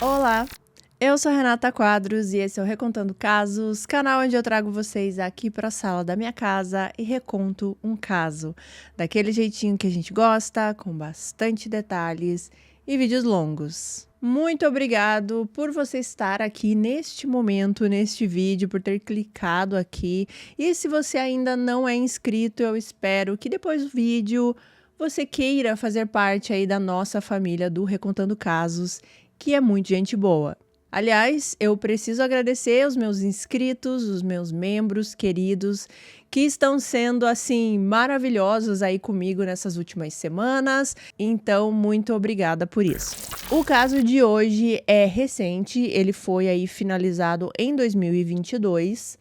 Olá, eu sou Renata Quadros e esse é o Recontando Casos, canal onde eu trago vocês aqui para a sala da minha casa e reconto um caso, daquele jeitinho que a gente gosta, com bastante detalhes e vídeos longos. Muito obrigado por você estar aqui neste momento, neste vídeo, por ter clicado aqui. E se você ainda não é inscrito, eu espero que depois do vídeo você queira fazer parte aí da nossa família do Recontando Casos, que é muito gente boa. Aliás, eu preciso agradecer os meus inscritos, os meus membros queridos, que estão sendo, assim, maravilhosos aí comigo nessas últimas semanas. Então, muito obrigada por isso. O caso de hoje é recente, ele foi aí finalizado em 2022.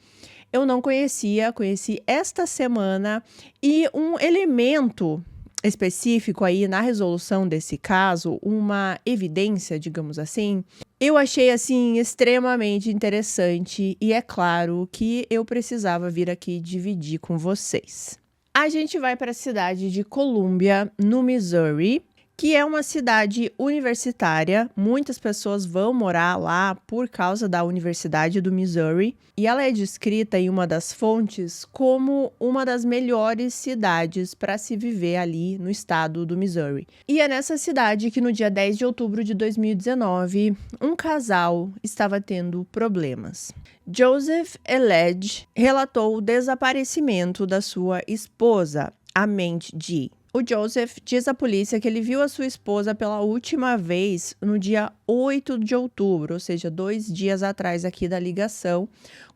Eu não conhecia, conheci esta semana, e um elemento específico aí na resolução desse caso, uma evidência, digamos assim, eu achei assim extremamente interessante e é claro que eu precisava vir aqui dividir com vocês. A gente vai para a cidade de Columbia, no Missouri, que é uma cidade universitária. Muitas pessoas vão morar lá por causa da Universidade do Missouri, e ela é descrita em uma das fontes como uma das melhores cidades para se viver ali no estado do Missouri. E é nessa cidade que no dia 10 de outubro de 2019, um casal estava tendo problemas. Joseph Elledge relatou o desaparecimento da sua esposa, Amanda G. O Joseph diz à polícia que ele viu a sua esposa pela última vez no dia 8 de outubro, ou seja, 2 dias atrás aqui da ligação,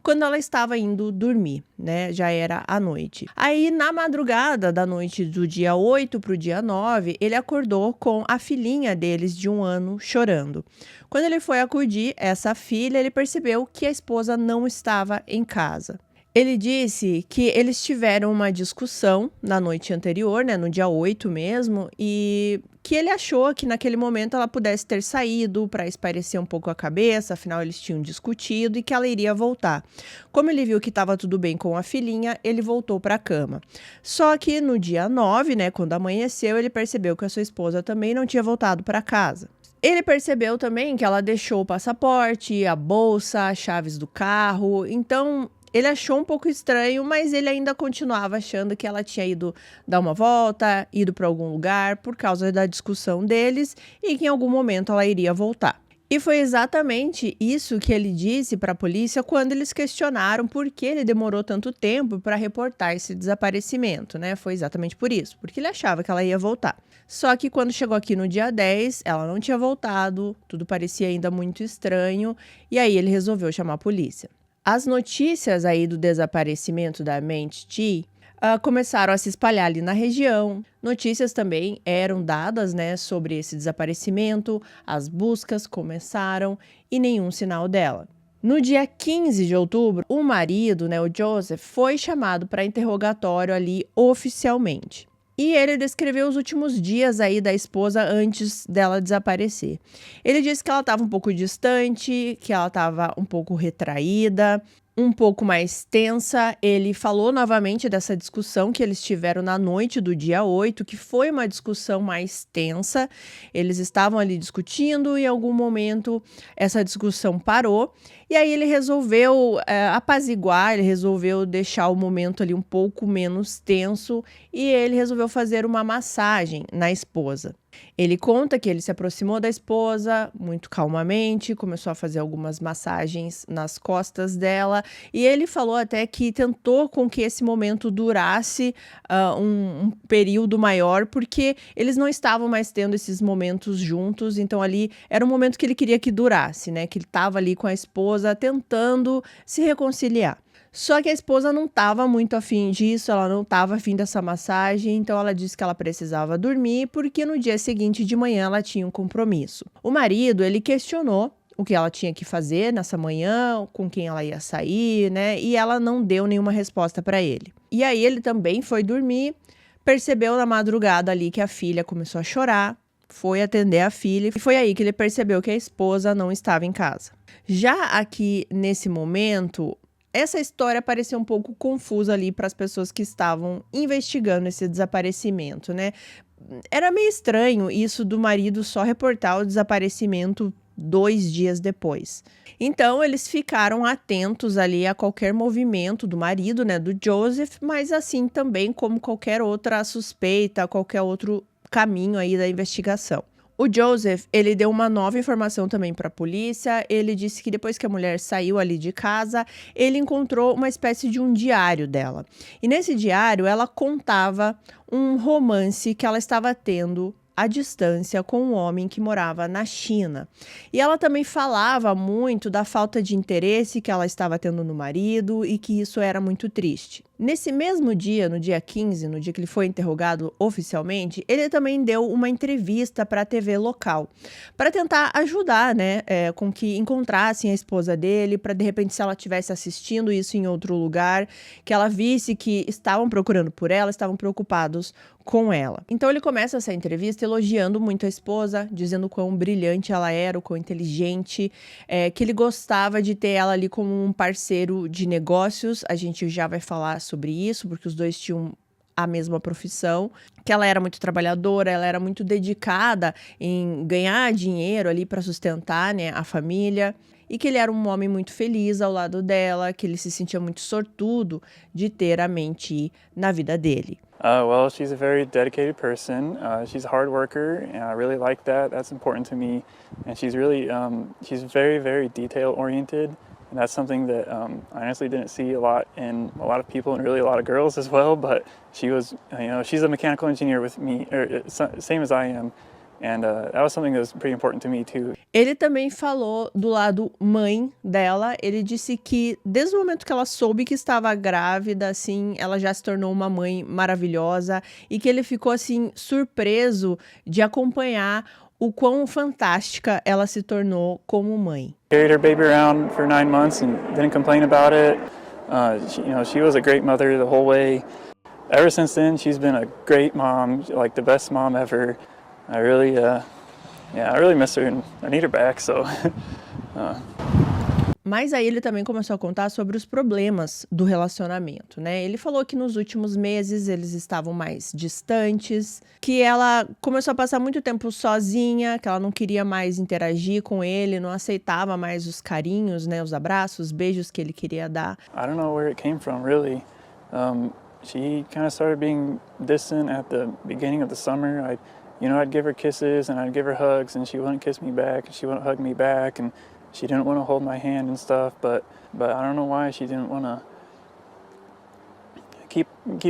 quando ela estava indo dormir, né? Já era à noite. Aí, na madrugada da noite do dia 8 para o dia 9, ele acordou com a filhinha deles de 1 ano chorando. Quando ele foi acudir essa filha, ele percebeu que a esposa não estava em casa. Ele disse que eles tiveram uma discussão na noite anterior, né, no dia 8 mesmo, e que ele achou que naquele momento ela pudesse ter saído para espairecer um pouco a cabeça, afinal eles tinham discutido, e que ela iria voltar. Como ele viu que estava tudo bem com a filhinha, ele voltou para a cama. Só que no dia 9, né, quando amanheceu, ele percebeu que a sua esposa também não tinha voltado para casa. Ele percebeu também que ela deixou o passaporte, a bolsa, as chaves do carro, então ele achou um pouco estranho, mas ele ainda continuava achando que ela tinha ido dar uma volta, ido para algum lugar por causa da discussão deles e que em algum momento ela iria voltar. E foi exatamente isso que ele disse para a polícia quando eles questionaram por que ele demorou tanto tempo para reportar esse desaparecimento, né? Foi exatamente por isso, porque ele achava que ela ia voltar. Só que quando chegou aqui no dia 10, ela não tinha voltado, tudo parecia ainda muito estranho, e aí ele resolveu chamar a polícia. As notícias aí do desaparecimento da Amanda G começaram a se espalhar ali na região. Notícias também eram dadas, né, sobre esse desaparecimento, as buscas começaram e nenhum sinal dela. No dia 15 de outubro, o marido, né, o Joseph, foi chamado para interrogatório ali oficialmente. E ele descreveu os últimos dias aí da esposa antes dela desaparecer. Ele disse que ela estava um pouco distante, que ela estava um pouco retraída, um pouco mais tensa. Ele falou novamente dessa discussão que eles tiveram na noite do dia 8, que foi uma discussão mais tensa. Eles estavam ali discutindo e em algum momento essa discussão parou. E aí ele resolveu apaziguar, ele resolveu deixar o momento ali um pouco menos tenso e ele resolveu fazer uma massagem na esposa. Ele conta que ele se aproximou da esposa muito calmamente, começou a fazer algumas massagens nas costas dela e ele falou até que tentou com que esse momento durasse um período maior, porque eles não estavam mais tendo esses momentos juntos, então ali era um momento que ele queria que durasse, né? Que ele estava ali com a esposa tentando se reconciliar. Só que a esposa não estava muito afim disso, ela não estava afim dessa massagem, então ela disse que ela precisava dormir, porque no dia seguinte de manhã ela tinha um compromisso. O marido, ele questionou o que ela tinha que fazer nessa manhã, com quem ela ia sair, né? E ela não deu nenhuma resposta para ele. E aí ele também foi dormir, percebeu na madrugada ali que a filha começou a chorar, foi atender a filha e foi aí que ele percebeu que a esposa não estava em casa. Já aqui nesse momento, essa história parecia um pouco confusa ali para as pessoas que estavam investigando esse desaparecimento, né? Era meio estranho isso do marido só reportar o desaparecimento 2 dias depois. Então, eles ficaram atentos ali a qualquer movimento do marido, né, do Joseph, mas assim também como qualquer outra suspeita, qualquer outro caminho aí da investigação. O Joseph, ele deu uma nova informação também para a polícia. Ele disse que depois que a mulher saiu ali de casa, ele encontrou uma espécie de um diário dela. E nesse diário, ela contava um romance que ela estava tendo à distância com um homem que morava na China. E ela também falava muito da falta de interesse que ela estava tendo no marido e que isso era muito triste. Nesse mesmo dia, no dia 15, no dia que ele foi interrogado oficialmente, ele também deu uma entrevista para a TV local, para tentar ajudar, né, com que encontrassem a esposa dele, para de repente, se ela estivesse assistindo isso em outro lugar, que ela visse que estavam procurando por ela, estavam preocupados com ela. Então ele começa essa entrevista elogiando muito a esposa, dizendo o quão brilhante ela era, o quão inteligente, que ele gostava de ter ela ali como um parceiro de negócios. A gente já vai falar sobre isso, porque os dois tinham a mesma profissão, que ela era muito trabalhadora, ela era muito dedicada em ganhar dinheiro ali para sustentar, né, a família, e que ele era um homem muito feliz ao lado dela, que ele se sentia muito sortudo de ter a Meng-Chi na vida dele. Well, she's a very dedicated person. She's a hard worker, and I really like that. That's important to me. And she's really, she's very, very detail-oriented. And that's something that I honestly didn't see a lot in a lot of people and really a lot of girls as well. But she was, she's a mechanical engineer with me, same as I am. And that was something that was pretty important to me too. Ele também falou do lado mãe dela. Ele disse que desde o momento que ela soube que estava grávida, assim, ela já se tornou uma mãe maravilhosa e que ele ficou assim surpreso de acompanhar o quão fantástica ela se tornou como mãe. Carried her baby around for 9 months and didn't complain about it. She was a great mother the whole way. Ever since then, she's been a great mom, like the best mom ever. I really miss her and I need her back, so. Mas aí ele também começou a contar sobre os problemas do relacionamento, né? Ele falou que nos últimos meses eles estavam mais distantes, que ela começou a passar muito tempo sozinha, que ela não queria mais interagir com ele, não aceitava mais os carinhos, né? Os abraços, os beijos que ele queria dar. I don't know where it came from, really. She kind of started being distant at the beginning of the summer. I'd give her kisses and I'd give her hugs and she wouldn't kiss me back and she wouldn't hug me back and she didn't want to hold my hand and stuff, but I don't know why she didn't want to keep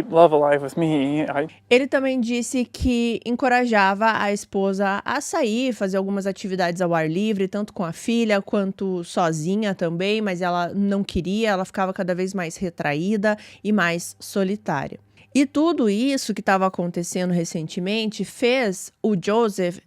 love alive with me. Ele também disse que encorajava a esposa a sair, fazer algumas atividades ao ar livre, tanto com a filha quanto sozinha também, mas ela não queria, ela ficava cada vez mais retraída e mais solitária. E tudo isso que estava acontecendo recentemente fez o Joseph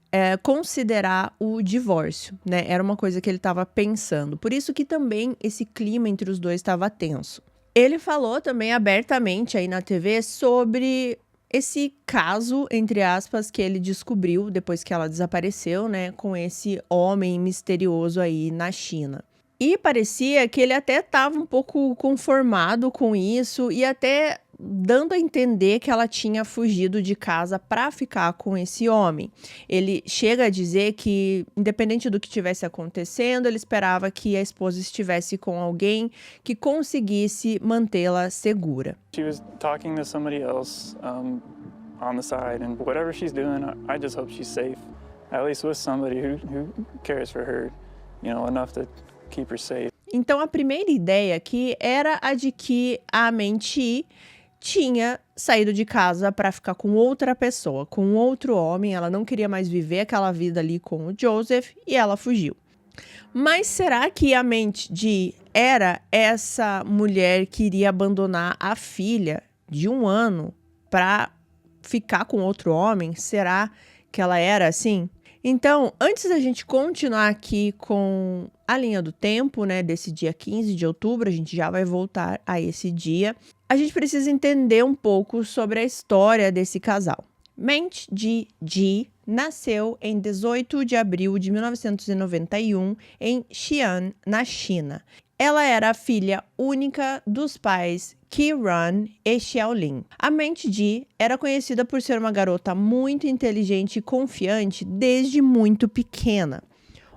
considerar o divórcio, né? Era uma coisa que ele estava pensando. Por isso que também esse clima entre os dois estava tenso. Ele falou também abertamente aí na TV sobre esse caso, entre aspas, que ele descobriu depois que ela desapareceu, né? Com esse homem misterioso aí na China. E parecia que ele até estava um pouco conformado com isso e até dando a entender que ela tinha fugido de casa para ficar com esse homem. Ele chega a dizer que, independente do que estivesse acontecendo, ele esperava que a esposa estivesse com alguém que conseguisse mantê-la segura. She was talking to somebody else on the side, and whatever she's doing, I just hope she's safe. At least with somebody who cares for her, enough to keep her safe. Então, a primeira ideia aqui era a de que a Meng-Chi tinha saído de casa para ficar com outra pessoa, com outro homem. Ela não queria mais viver aquela vida ali com o Joseph e ela fugiu. Mas será que a Meng-Chi era essa mulher que iria abandonar a filha de 1 ano para ficar com outro homem? Será que ela era assim? Então, antes da gente continuar aqui com a linha do tempo, né, desse dia 15 de outubro, a gente já vai voltar a esse dia. A gente precisa entender um pouco sobre a história desse casal. Meng-Chi nasceu em 18 de abril de 1991 em Xi'an, na China. Ela era a filha única dos pais Ki-Ran e Xiaolin. A Meng-Chi era conhecida por ser uma garota muito inteligente e confiante desde muito pequena.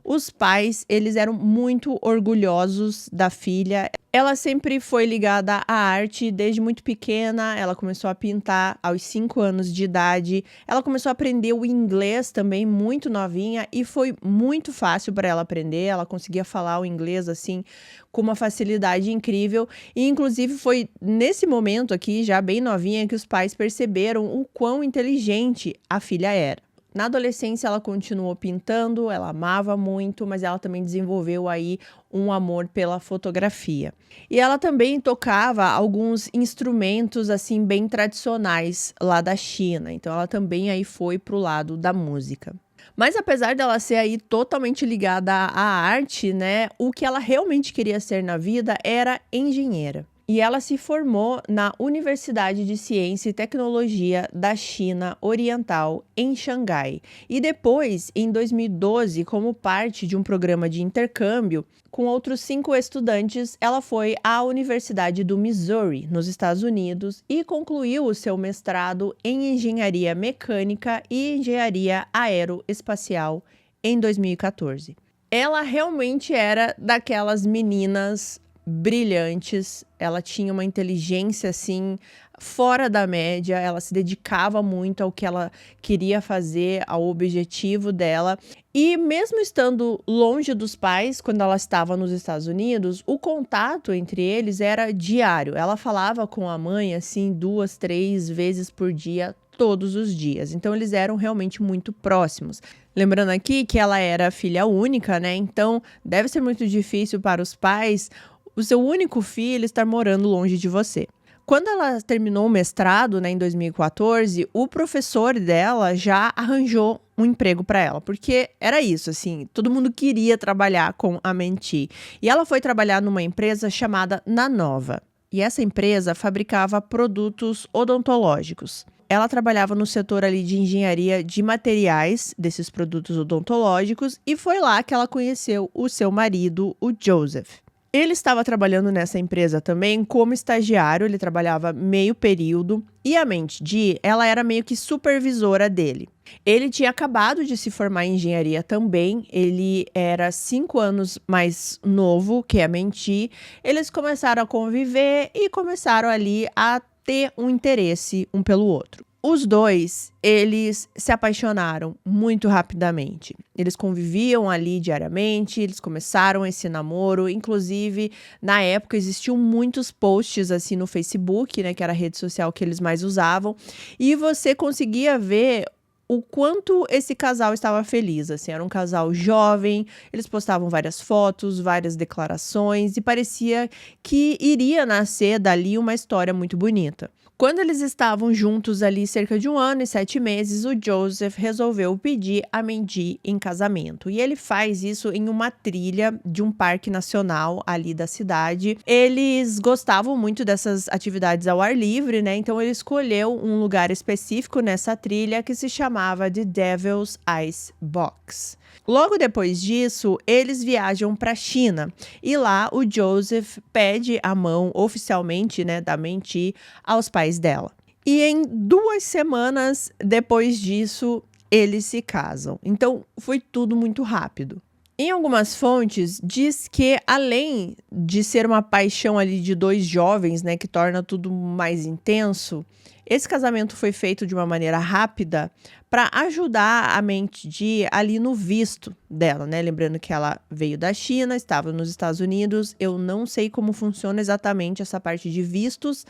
Os pais, eles eram muito orgulhosos da filha. Ela sempre foi ligada à arte desde muito pequena. Ela começou a pintar aos 5 anos de idade. Ela começou a aprender o inglês também muito novinha e foi muito fácil para ela aprender. Ela conseguia falar o inglês assim com uma facilidade incrível. E inclusive foi nesse momento aqui, já bem novinha, que os pais perceberam o quão inteligente a filha era. Na adolescência, ela continuou pintando, ela amava muito, mas ela também desenvolveu aí um amor pela fotografia. E ela também tocava alguns instrumentos, assim, bem tradicionais lá da China. Então, ela também aí foi pro lado da música. Mas apesar dela ser aí totalmente ligada à arte, né, o que ela realmente queria ser na vida era engenheira. E ela se formou na Universidade de Ciência e Tecnologia da China Oriental, em Xangai. E depois, em 2012, como parte de um programa de intercâmbio, com outros 5 estudantes, ela foi à Universidade do Missouri, nos Estados Unidos, e concluiu o seu mestrado em Engenharia Mecânica e Engenharia Aeroespacial em 2014. Ela realmente era daquelas meninas brilhantes, ela tinha uma inteligência assim fora da média, ela se dedicava muito ao que ela queria fazer, ao objetivo dela. E mesmo estando longe dos pais, quando ela estava nos Estados Unidos, o contato entre eles era diário. Ela falava com a mãe assim 2, 3 vezes por dia, todos os dias. Então eles eram realmente muito próximos. Lembrando aqui que ela era filha única, né? Então deve ser muito difícil para os pais o seu único filho estar morando longe de você. Quando ela terminou o mestrado, né, em 2014, o professor dela já arranjou um emprego para ela, porque era isso, assim, todo mundo queria trabalhar com a Menti. E ela foi trabalhar numa empresa chamada Nanova. E essa empresa fabricava produtos odontológicos. Ela trabalhava no setor ali de engenharia de materiais desses produtos odontológicos e foi lá que ela conheceu o seu marido, o Joseph. Ele estava trabalhando nessa empresa também como estagiário, ele trabalhava meio período e a Menti, ela era meio que supervisora dele. Ele tinha acabado de se formar em engenharia também, ele era 5 anos mais novo que a Menti. Eles começaram a conviver e começaram ali a ter um interesse um pelo outro. Os dois, eles se apaixonaram muito rapidamente. Eles conviviam ali diariamente, eles começaram esse namoro. Inclusive, na época, existiam muitos posts assim no Facebook, né, que era a rede social que eles mais usavam. E você conseguia ver o quanto esse casal estava feliz, assim, era um casal jovem, eles postavam várias fotos, várias declarações e parecia que iria nascer dali uma história muito bonita. Quando eles estavam juntos ali cerca de 1 ano e 7 meses, o Joseph resolveu pedir a Menti em casamento. E ele faz isso em uma trilha de um parque nacional ali da cidade. Eles gostavam muito dessas atividades ao ar livre, né? Então ele escolheu um lugar específico nessa trilha que se chamava The Devil's Ice Box. Logo depois disso, eles viajam para a China e lá o Joseph pede a mão oficialmente, né, da Menti aos pais dela. E em 2 semanas depois disso, eles se casam. Então, foi tudo muito rápido. Em algumas fontes, diz que além de ser uma paixão ali de 2 jovens, né, que torna tudo mais intenso, esse casamento foi feito de uma maneira rápida para ajudar a Menti ali no visto dela, né? Lembrando que ela veio da China, estava nos Estados Unidos. Eu não sei como funciona exatamente essa parte de vistos,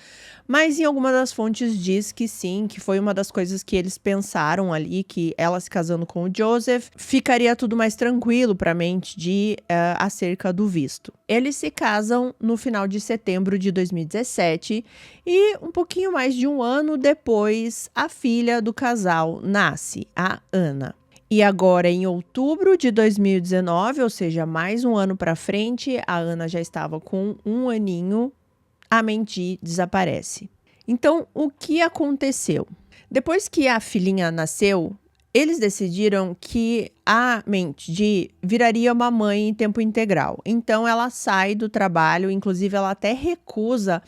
mas em alguma das fontes diz que sim, que foi uma das coisas que eles pensaram ali, que ela se casando com o Joseph, ficaria tudo mais tranquilo para a Menti acerca do visto. Eles se casam no final de setembro de 2017 e um pouquinho mais de 1 ano depois, a filha do casal nasce, a Ana. E agora, em outubro de 2019, ou seja, mais 1 ano para frente, a Ana já estava com 1 aninho, a Menti desaparece. Então, o que aconteceu? Depois que a filhinha nasceu, eles decidiram que a Menti viraria uma mãe em tempo integral. Então, ela sai do trabalho, inclusive ela até recusa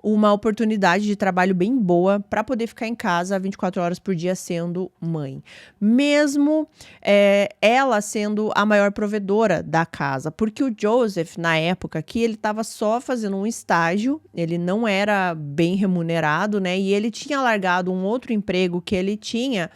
uma oportunidade de trabalho bem boa para poder ficar em casa 24 horas por dia sendo mãe. Mesmo ela sendo a maior provedora da casa, porque o Joseph, na época que ele estava só fazendo um estágio, ele não era bem remunerado, né? E ele tinha largado um outro emprego que ele tinha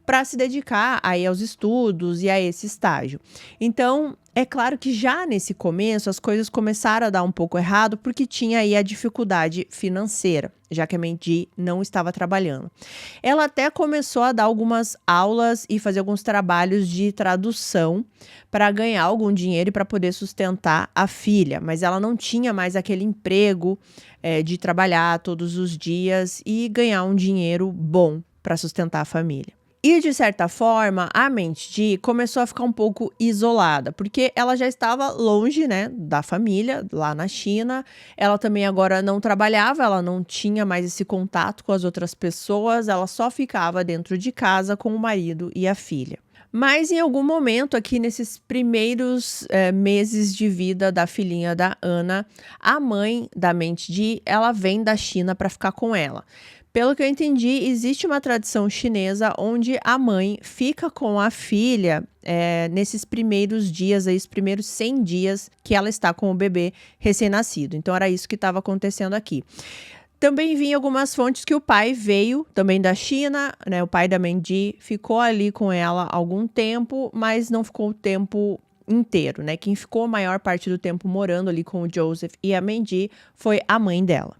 para se dedicar aí aos estudos e a esse estágio. Então, é claro que já nesse começo as coisas começaram a dar um pouco errado porque tinha aí a dificuldade financeira, já que a Mandy não estava trabalhando. Ela até começou a dar algumas aulas e fazer alguns trabalhos de tradução para ganhar algum dinheiro e para poder sustentar a filha, mas ela não tinha mais aquele emprego de trabalhar todos os dias e ganhar um dinheiro bom para sustentar a família. E, de certa forma, a Mandy começou a ficar um pouco isolada, porque ela já estava longe, né, da família, lá na China. Ela também agora não trabalhava, ela não tinha mais esse contato com as outras pessoas, ela só ficava dentro de casa com o marido e a filha. Mas em algum momento aqui nesses primeiros meses de vida da filhinha da Ana, a mãe da Mandy, ela vem da China para ficar com ela. Pelo que eu entendi, existe uma tradição chinesa onde a mãe fica com a filha nesses primeiros dias, aí, os primeiros 100 dias que ela está com o bebê recém-nascido. Então, era isso que estava acontecendo aqui. Também vi algumas fontes que o pai veio também da China, né? O pai da Mandy ficou ali com ela algum tempo, mas não ficou o tempo inteiro, né? Quem ficou a maior parte do tempo morando ali com o Joseph e a Mandy foi a mãe dela.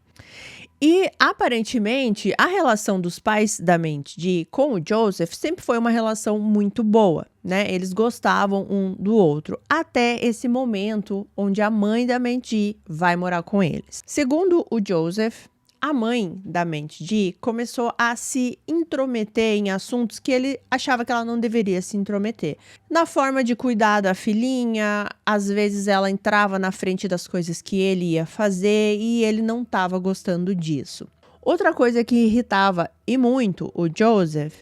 E, aparentemente, a relação dos pais da Mandy com o Joseph sempre foi uma relação muito boa, né? Eles gostavam um do outro, até esse momento onde a mãe da Mandy vai morar com eles. Segundo o Joseph, a mãe da Mandy começou a se intrometer em assuntos que ele achava que ela não deveria se intrometer. Na forma de cuidar da filhinha, às vezes ela entrava na frente das coisas que ele ia fazer e ele não estava gostando disso. Outra coisa que irritava e muito o Joseph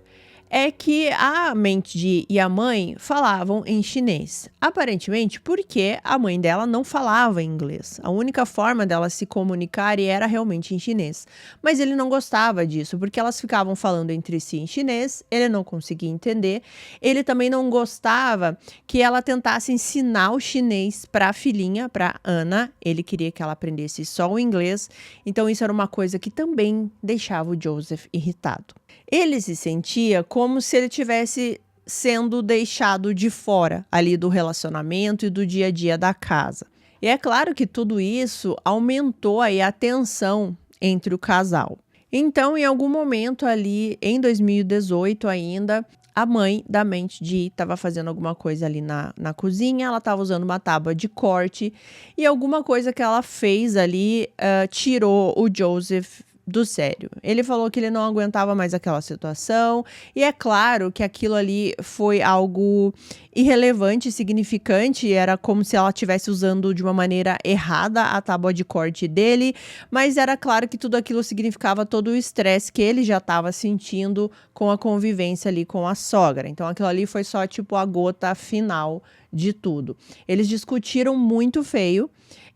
é que a Mandy e a mãe falavam em chinês. Aparentemente, porque a mãe dela não falava inglês. A única forma dela se comunicar era realmente em chinês. Mas ele não gostava disso, porque elas ficavam falando entre si em chinês, ele não conseguia entender. Ele também não gostava que ela tentasse ensinar o chinês para a filhinha, para Ana. Ele queria que ela aprendesse só o inglês. Então, isso era uma coisa que também deixava o Joseph irritado. Ele se sentia como se ele tivesse sendo deixado de fora ali do relacionamento e do dia a dia da casa. E é claro que tudo isso aumentou aí a tensão entre o casal. Então, em algum momento ali, em 2018 ainda, a mãe da Mandy estava fazendo alguma coisa ali na cozinha, ela estava usando uma tábua de corte e alguma coisa que ela fez ali tirou o Joseph do sério. Ele falou que ele não aguentava mais aquela situação e é claro que aquilo ali foi algo irrelevante, significante, era como se ela estivesse usando de uma maneira errada a tábua de corte dele, mas era claro que tudo aquilo significava todo o estresse que ele já estava sentindo com a convivência ali com a sogra. Então aquilo ali foi só tipo a gota final de tudo. Eles discutiram muito feio.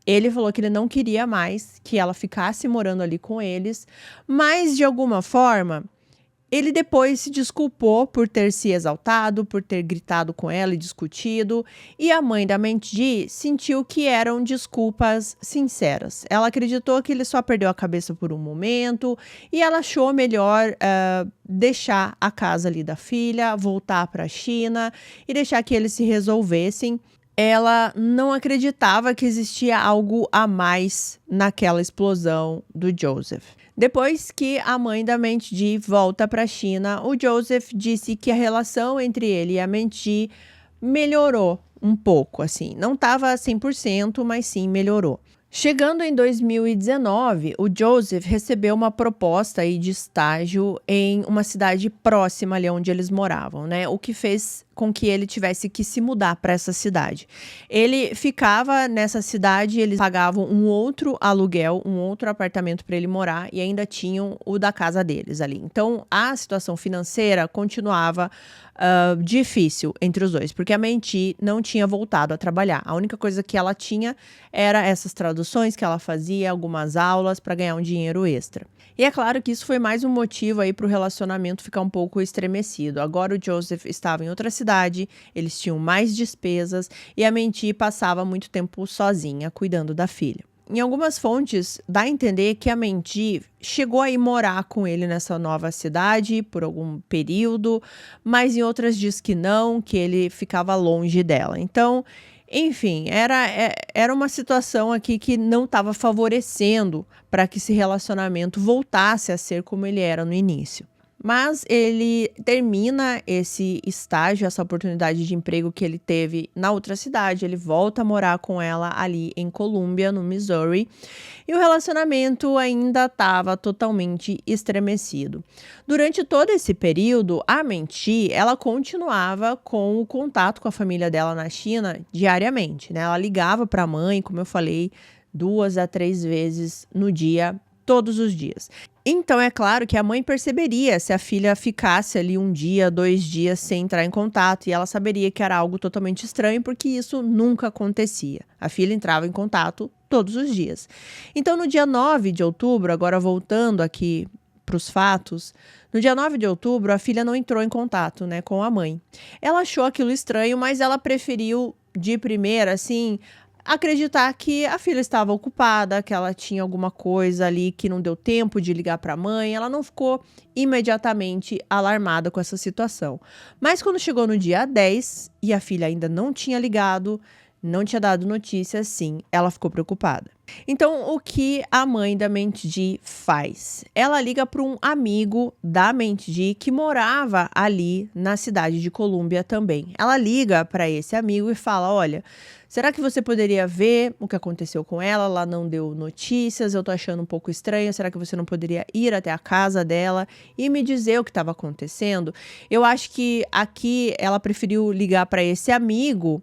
Ele falou que ele não queria mais que ela ficasse morando ali com eles, mas de alguma forma, ele depois se desculpou por ter se exaltado, por ter gritado com ela e discutido, e a mãe da Mandy sentiu que eram desculpas sinceras. Ela acreditou que ele só perdeu a cabeça por um momento e ela achou melhor deixar a casa ali da filha, voltar para a China e deixar que eles se resolvessem. Ela não acreditava que existia algo a mais naquela explosão do Joseph. Depois que a mãe da Mandy volta para a China, o Joseph disse que a relação entre ele e a Mandy melhorou um pouco, assim. Não estava 100%, mas sim melhorou. Chegando em 2019, o Joseph recebeu uma proposta aí de estágio em uma cidade próxima ali onde eles moravam, né? O que fez com que ele tivesse que se mudar para essa cidade. Ele ficava nessa cidade, eles pagavam um outro aluguel, um outro apartamento para ele morar e ainda tinham o da casa deles ali. Então, a situação financeira continuava difícil entre os dois, porque a Mandy não tinha voltado a trabalhar. A única coisa que ela tinha era essas traduções traduções que ela fazia, algumas aulas para ganhar um dinheiro extra. E é claro que isso foi mais um motivo aí para o relacionamento ficar um pouco estremecido. Agora o Joseph estava em outra cidade, eles tinham mais despesas e a Mandy passava muito tempo sozinha, cuidando da filha. Em algumas fontes, dá a entender que a Mandy chegou a ir morar com ele nessa nova cidade por algum período, mas em outras diz que não, que ele ficava longe dela. Então, enfim, era uma situação aqui que não estava favorecendo para que esse relacionamento voltasse a ser como ele era no início. Mas ele termina esse estágio, essa oportunidade de emprego que ele teve na outra cidade. Ele volta a morar com ela ali em Columbia, no Missouri. E o relacionamento ainda estava totalmente estremecido. Durante todo esse período, a Mandy, ela continuava com o contato com a família dela na China diariamente, né? Ela ligava para a mãe, como eu falei, 2 a 3 vezes no dia, todos os dias. Então, é claro que a mãe perceberia se a filha ficasse ali 1 dia, 2 dias sem entrar em contato, e ela saberia que era algo totalmente estranho, porque isso nunca acontecia. A filha entrava em contato todos os dias. Então, no dia 9 de outubro, agora voltando aqui para os fatos, no dia 9 de outubro, a filha não entrou em contato, né, com a mãe. Ela achou aquilo estranho, mas ela preferiu, de primeira, assim, acreditar que a filha estava ocupada, que ela tinha alguma coisa ali que não deu tempo de ligar para a mãe. Ela não ficou imediatamente alarmada com essa situação. Mas quando chegou no dia 10 e a filha ainda não tinha ligado, não tinha dado notícias, sim, ela ficou preocupada. Então, o que a mãe da Mandy faz? Ela liga para um amigo da Mandy que morava ali na cidade de Columbia também. Ela liga para esse amigo e fala: olha, será que você poderia ver o que aconteceu com ela? Ela não deu notícias, eu tô achando um pouco estranho. Será que você não poderia ir até a casa dela e me dizer o que estava acontecendo? Eu acho que aqui ela preferiu ligar para esse amigo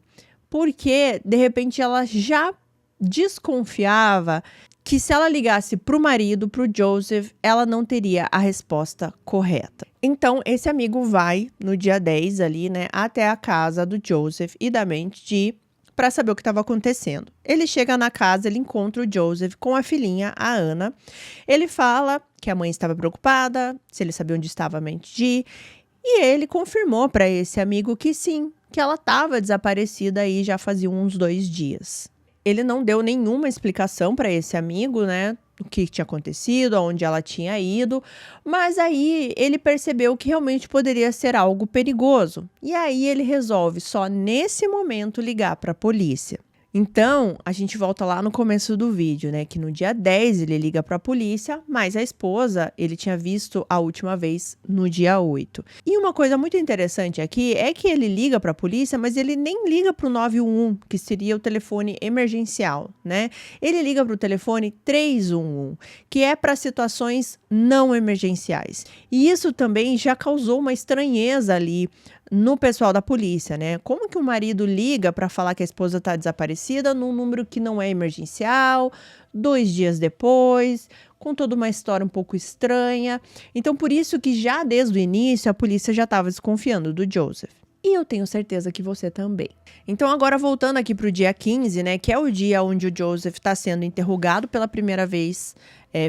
porque, de repente, ela já desconfiava que se ela ligasse para o marido, para o Joseph, ela não teria a resposta correta. Então, esse amigo vai, no dia 10 ali, né, até a casa do Joseph e da Mandy para saber o que estava acontecendo. Ele chega na casa, ele encontra o Joseph com a filhinha, a Ana. Ele fala que a mãe estava preocupada, se ele sabia onde estava a Mandy, e ele confirmou para esse amigo que sim, que ela estava desaparecida aí já fazia uns 2 dias. Ele não deu nenhuma explicação para esse amigo, né, o que tinha acontecido, aonde ela tinha ido, mas aí ele percebeu que realmente poderia ser algo perigoso. E aí ele resolve só nesse momento ligar para a polícia. Então, a gente volta lá no começo do vídeo, né, que no dia 10 ele liga para a polícia, mas a esposa ele tinha visto a última vez no dia 8. E uma coisa muito interessante aqui é que ele liga para a polícia, mas ele nem liga para o 911, que seria o telefone emergencial, né? Ele liga para o telefone 311, que é para situações não emergenciais. E isso também já causou uma estranheza ali no pessoal da polícia, né? Como que o marido liga para falar que a esposa está desaparecida num número que não é emergencial, 2 dias depois, com toda uma história um pouco estranha. Então, por isso que já desde o início a polícia já estava desconfiando do Joseph. E eu tenho certeza que você também. Então, agora voltando aqui para o dia 15, né? Que é o dia onde o Joseph está sendo interrogado pela primeira vez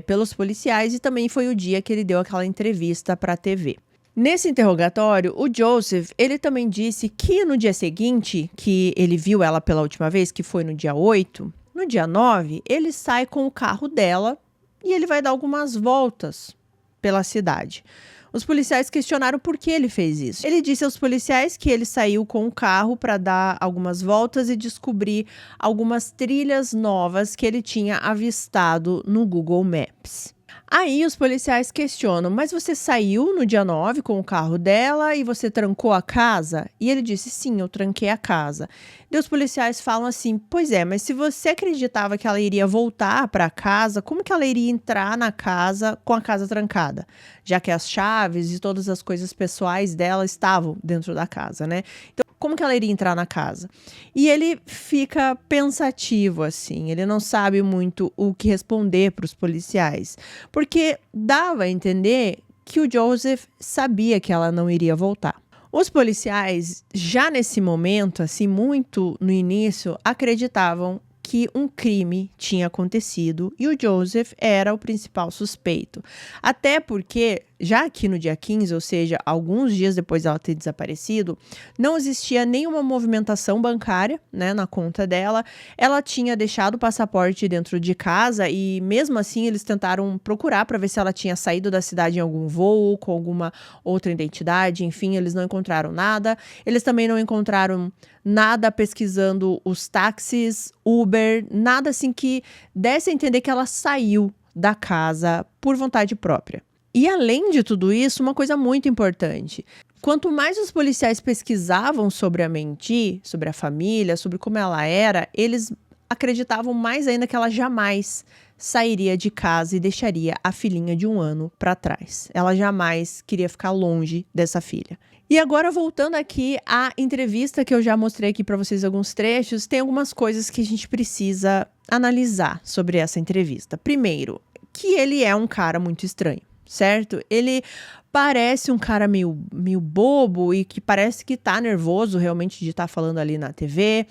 pelos policiais, e também foi o dia que ele deu aquela entrevista para a TV. Nesse interrogatório, o Joseph, ele também disse que no dia seguinte, que ele viu ela pela última vez, que foi no dia 8, no dia 9, ele sai com o carro dela e ele vai dar algumas voltas pela cidade. Os policiais questionaram por que ele fez isso. Ele disse aos policiais que ele saiu com o carro para dar algumas voltas e descobrir algumas trilhas novas que ele tinha avistado no Google Maps. Aí os policiais questionam: mas você saiu no dia 9 com o carro dela e você trancou a casa? E ele disse: sim, eu tranquei a casa. E os policiais falam assim: pois é, mas se você acreditava que ela iria voltar para casa, como que ela iria entrar na casa com a casa trancada? Já que as chaves e todas as coisas pessoais dela estavam dentro da casa, né? Então, como que ela iria entrar na casa? E ele fica pensativo, assim, ele não sabe muito o que responder para os policiais, porque dava a entender que o Joseph sabia que ela não iria voltar. Os policiais, já nesse momento, assim, muito no início, acreditavam que um crime tinha acontecido e o Joseph era o principal suspeito. Até porque, já aqui no dia 15, ou seja, alguns dias depois dela ter desaparecido, não existia nenhuma movimentação bancária, né, na conta dela. Ela tinha deixado o passaporte dentro de casa e, mesmo assim, eles tentaram procurar para ver se ela tinha saído da cidade em algum voo, com alguma outra identidade. Enfim, eles não encontraram nada. Eles também não encontraram nada pesquisando os táxis, Uber, nada assim que desse a entender que ela saiu da casa por vontade própria. E além de tudo isso, uma coisa muito importante. Quanto mais os policiais pesquisavam sobre a Mandy, sobre a família, sobre como ela era, eles acreditavam mais ainda que ela jamais sairia de casa e deixaria a filhinha de 1 ano para trás. Ela jamais queria ficar longe dessa filha. E agora, voltando aqui à entrevista que eu já mostrei aqui para vocês alguns trechos, tem algumas coisas que a gente precisa analisar sobre essa entrevista. Primeiro, que ele é um cara muito estranho, certo? Ele parece um cara meio bobo e que parece que tá nervoso realmente de estar falando ali na TV,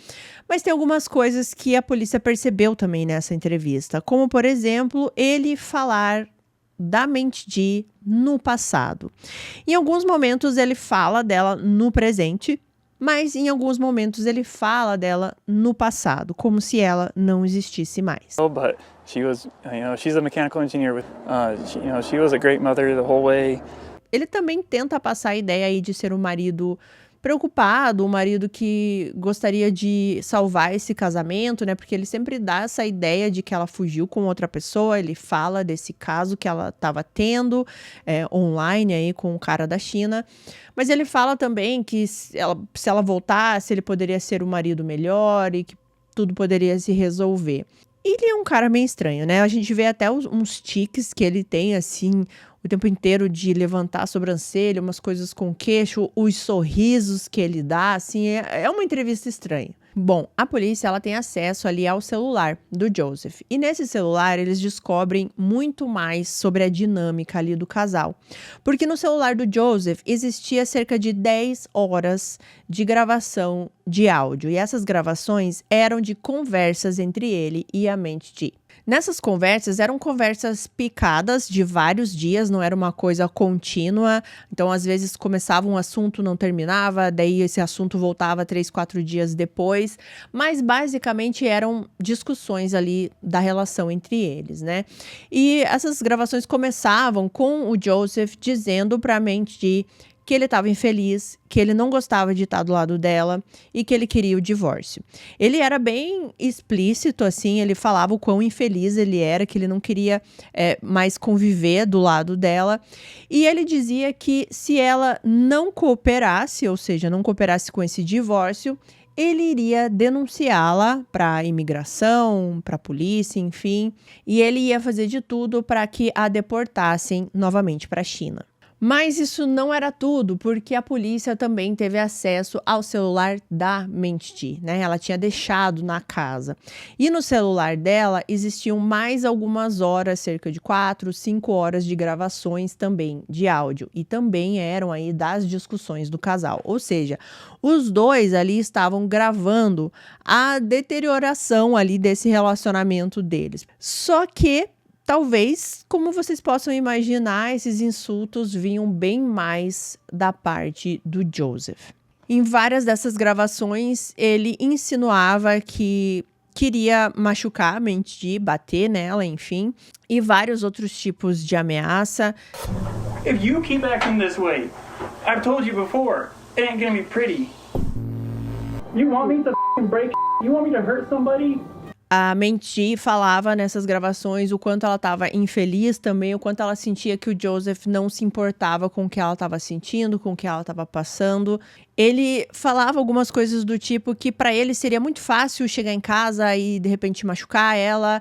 mas tem algumas coisas que a polícia percebeu também nessa entrevista, como, por exemplo, ele falar da Mandy no passado. Em alguns momentos ele fala dela no presente, mas em alguns momentos ele fala dela no passado, como se ela não existisse mais. But she was, she's a mechanical engineer with, she was a great mother the whole way. Ele também tenta passar a ideia aí de ser um marido preocupado, um marido que gostaria de salvar esse casamento, né? Porque ele sempre dá essa ideia de que ela fugiu com outra pessoa. Ele fala desse caso que ela estava tendo online aí com o cara da China. Mas ele fala também que se ela voltasse, ele poderia ser um marido melhor e que tudo poderia se resolver. Ele é um cara meio estranho, né? A gente vê até uns tiques que ele tem, assim, o tempo inteiro de levantar a sobrancelha, umas coisas com o queixo, os sorrisos que ele dá, assim, é uma entrevista estranha. Bom, a polícia, ela tem acesso ali ao celular do Joseph. E nesse celular, eles descobrem muito mais sobre a dinâmica ali do casal. Porque no celular do Joseph existia cerca de 10 horas de gravação de áudio. E essas gravações eram de conversas entre ele e a Mandy. Nessas conversas, eram conversas picadas de vários dias, não era uma coisa contínua. Então, às vezes, começava um assunto, não terminava, daí esse assunto voltava 3, 4 dias depois. Mas, basicamente, eram discussões ali da relação entre eles, né? E essas gravações começavam com o Joseph dizendo pra Mandy que ele estava infeliz, que ele não gostava de estar do lado dela e que ele queria o divórcio. Ele era bem explícito, assim, ele falava o quão infeliz ele era, que ele não queria mais conviver do lado dela. E ele dizia que se ela não cooperasse, ou seja, não cooperasse com esse divórcio, ele iria denunciá-la para a imigração, para a polícia, enfim, e ele ia fazer de tudo para que a deportassem novamente para a China. Mas isso não era tudo, porque a polícia também teve acesso ao celular da Mandy, né? Ela tinha deixado na casa. E no celular dela existiam mais algumas horas, cerca de 4, 5 horas de gravações também de áudio. E também eram aí das discussões do casal. Ou seja, os dois ali estavam gravando a deterioração ali desse relacionamento deles. Só que talvez, como vocês possam imaginar, esses insultos vinham bem mais da parte do Joseph. Em várias dessas gravações, ele insinuava que queria machucar a Mandy, bater nela, enfim, e vários outros tipos de ameaça. If you keep acting this way, I've told you before, it ain't gonna be pretty. You want me to break? You want me to hurt somebody? A Mandy falava nessas gravações o quanto ela estava infeliz também, o quanto ela sentia que o Joseph não se importava com o que ela estava sentindo, com o que ela estava passando. Ele falava algumas coisas do tipo que para ele seria muito fácil chegar em casa e de repente machucar ela,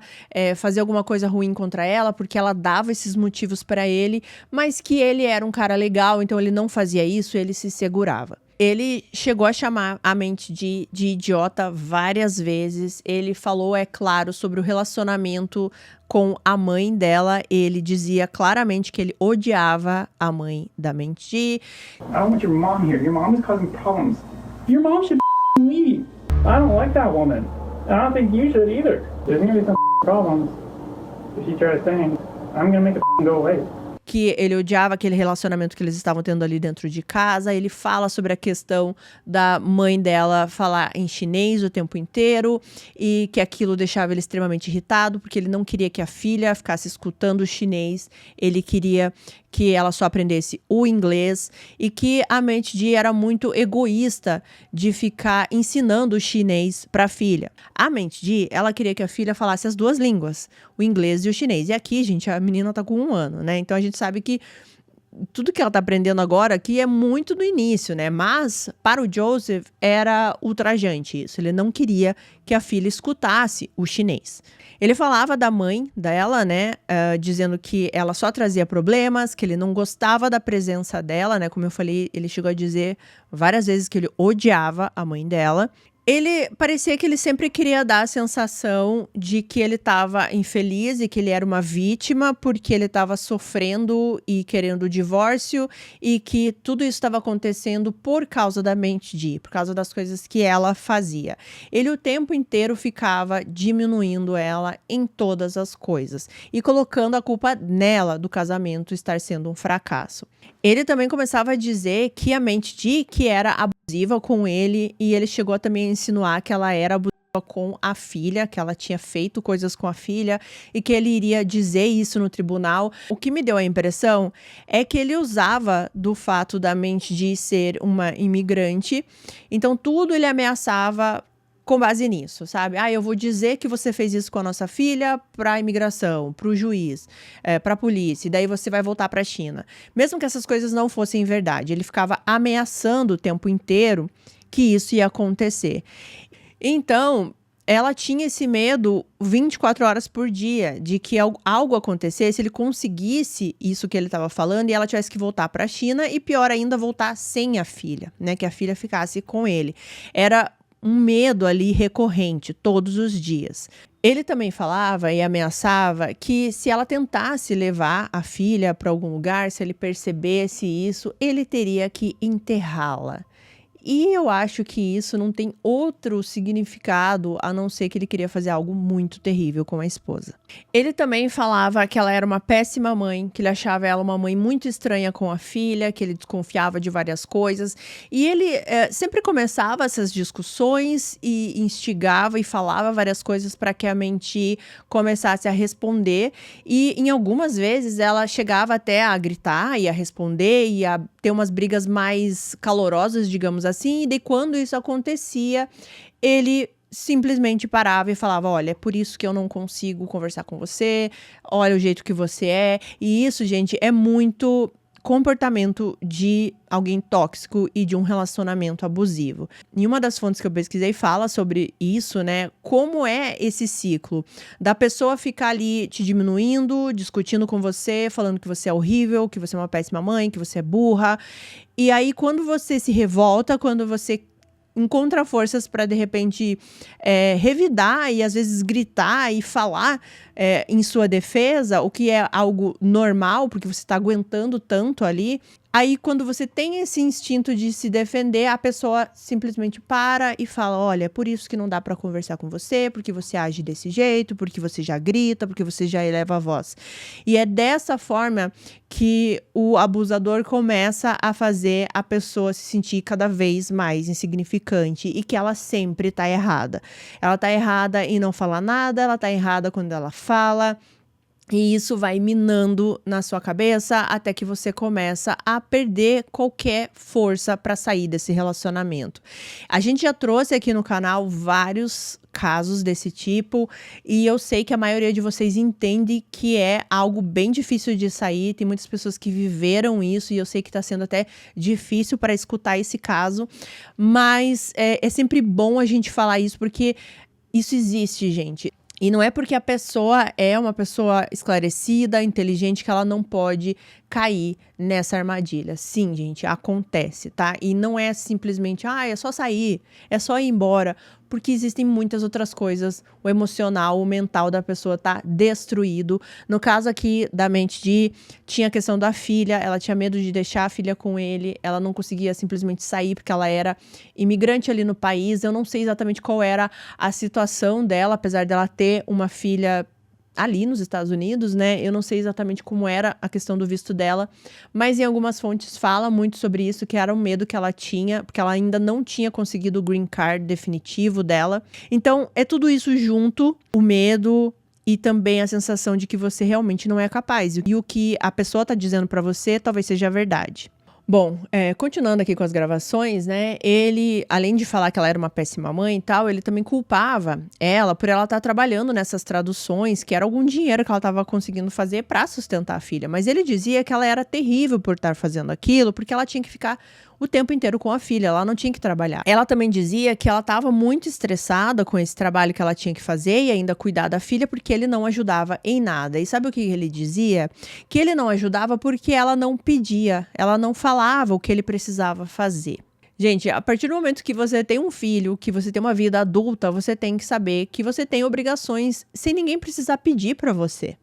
fazer alguma coisa ruim contra ela, porque ela dava esses motivos para ele, mas que ele era um cara legal, então ele não fazia isso, ele se segurava. Ele chegou a chamar a Mandy de idiota várias vezes. Ele falou, é claro, sobre o relacionamento com a mãe dela. Ele dizia claramente que ele odiava a mãe da Mandy. I don't want your mom here. Your mom is causing problems. Your mom should leave. I don't like that woman. I don't think you should either. There's gonna be some problems if you try to stay. I'm gonna make it go away. Que ele odiava aquele relacionamento que eles estavam tendo ali dentro de casa. Ele fala sobre a questão da mãe dela falar em chinês o tempo inteiro e que aquilo deixava ele extremamente irritado, porque ele não queria que a filha ficasse escutando o chinês, ele queria que ela só aprendesse o inglês, e que a mente de era muito egoísta de ficar ensinando o chinês para a filha. A mente de, ela queria que a filha falasse as duas línguas, o inglês e o chinês. E aqui, gente, a menina tá com 1 ano, né? Então a gente sabe que tudo que ela tá aprendendo agora aqui é muito do início, né? Mas para o Joseph era ultrajante isso. Ele não queria que a filha escutasse o chinês. Ele falava da mãe dela, né? Dizendo que ela só trazia problemas, que ele não gostava da presença dela, né? Como eu falei, ele chegou a dizer várias vezes que ele odiava a mãe dela. Ele parecia que ele sempre queria dar a sensação de que ele estava infeliz e que ele era uma vítima porque ele estava sofrendo e querendo o divórcio, e que tudo isso estava acontecendo por causa da mente de, por causa das coisas que ela fazia. Ele o tempo inteiro ficava diminuindo ela em todas as coisas e colocando a culpa nela do casamento estar sendo um fracasso. Ele também começava a dizer que a mente de que era abusiva com ele, e ele chegou a também insinuar que ela era abusiva com a filha, que ela tinha feito coisas com a filha e que ele iria dizer isso no tribunal. O que me deu a impressão é que ele usava do fato da mente de ser uma imigrante, então tudo ele ameaçava com base nisso, sabe? Eu vou dizer que você fez isso com a nossa filha para a imigração, para o juiz, para a polícia, e daí você vai voltar para a China. Mesmo que essas coisas não fossem verdade, ele ficava ameaçando o tempo inteiro que isso ia acontecer. Então, ela tinha esse medo 24 horas por dia de que algo acontecesse, ele conseguisse isso que ele estava falando e ela tivesse que voltar para a China, e pior ainda, voltar sem a filha, né? Que a filha ficasse com ele. Era um medo ali recorrente, todos os dias. Ele também falava e ameaçava que se ela tentasse levar a filha para algum lugar, se ele percebesse isso, ele teria que enterrá-la. E eu acho que isso não tem outro significado a não ser que ele queria fazer algo muito terrível com a esposa. Ele também falava que ela era uma péssima mãe, que ele achava ela uma mãe muito estranha com a filha, que ele desconfiava de várias coisas. E ele sempre começava essas discussões e instigava e falava várias coisas para que a Menti começasse a responder. E em algumas vezes ela chegava até a gritar e a responder e a ter umas brigas mais calorosas, digamos assim, e daí quando isso acontecia, ele simplesmente parava e falava: olha, é por isso que eu não consigo conversar com você, olha o jeito que você é. E isso, gente, é muito comportamento de alguém tóxico e de um relacionamento abusivo. E uma das fontes que eu pesquisei fala sobre isso, né? Como é esse ciclo da pessoa ficar ali te diminuindo, discutindo com você, falando que você é horrível, que você é uma péssima mãe, que você é burra. E aí, quando você se revolta, quando você encontra forças para, de repente, revidar e, às vezes, gritar e falar em sua defesa, o que é algo normal, porque você está aguentando tanto ali. Aí, quando você tem esse instinto de se defender, a pessoa simplesmente para e fala: olha, é por isso que não dá para conversar com você, porque você age desse jeito, porque você já grita, porque você já eleva a voz. E é dessa forma que o abusador começa a fazer a pessoa se sentir cada vez mais insignificante e que ela sempre está errada. Ela está errada em não falar nada, ela está errada quando ela fala. E isso vai minando na sua cabeça até que você começa a perder qualquer força para sair desse relacionamento. A gente já trouxe aqui no canal vários casos desse tipo e eu sei que a maioria de vocês entende que é algo bem difícil de sair. Tem muitas pessoas que viveram isso e eu sei que está sendo até difícil para escutar esse caso, mas é sempre bom a gente falar isso porque isso existe, gente. E não é porque a pessoa é uma pessoa esclarecida, inteligente, que ela não pode cair nessa armadilha. Sim, gente, acontece, tá? E não é simplesmente, é só sair, é só ir embora. porque existem muitas outras coisas. O emocional, o mental da pessoa tá destruído. No caso aqui da mente de, tinha a questão da filha, ela tinha medo de deixar a filha com ele, ela não conseguia simplesmente sair porque ela era imigrante ali no país. Eu não sei exatamente qual era a situação dela, apesar dela ter uma filha ali nos Estados Unidos, né? Eu não sei exatamente como era a questão do visto dela, mas em algumas fontes fala muito sobre isso, que era um medo que ela tinha, porque ela ainda não tinha conseguido o green card definitivo dela. Então, é tudo isso junto, o medo e também a sensação de que você realmente não é capaz. E o que a pessoa tá dizendo pra você talvez seja a verdade. Bom, continuando aqui com as gravações, né, ele, além de falar que ela era uma péssima mãe e tal, ele também culpava ela por ela estar trabalhando nessas traduções, que era algum dinheiro que ela estava conseguindo fazer para sustentar a filha. Mas ele dizia que ela era terrível por estar fazendo aquilo, porque ela tinha que ficar o tempo inteiro com a filha, ela não tinha que trabalhar. Ela também dizia que ela estava muito estressada com esse trabalho que ela tinha que fazer e ainda cuidar da filha, porque ele não ajudava em nada. E sabe o que ele dizia? Que ele não ajudava porque ela não pedia, ela não falava o que ele precisava fazer. Gente, a partir do momento que você tem um filho, que você tem uma vida adulta, você tem que saber que você tem obrigações sem ninguém precisar pedir para você.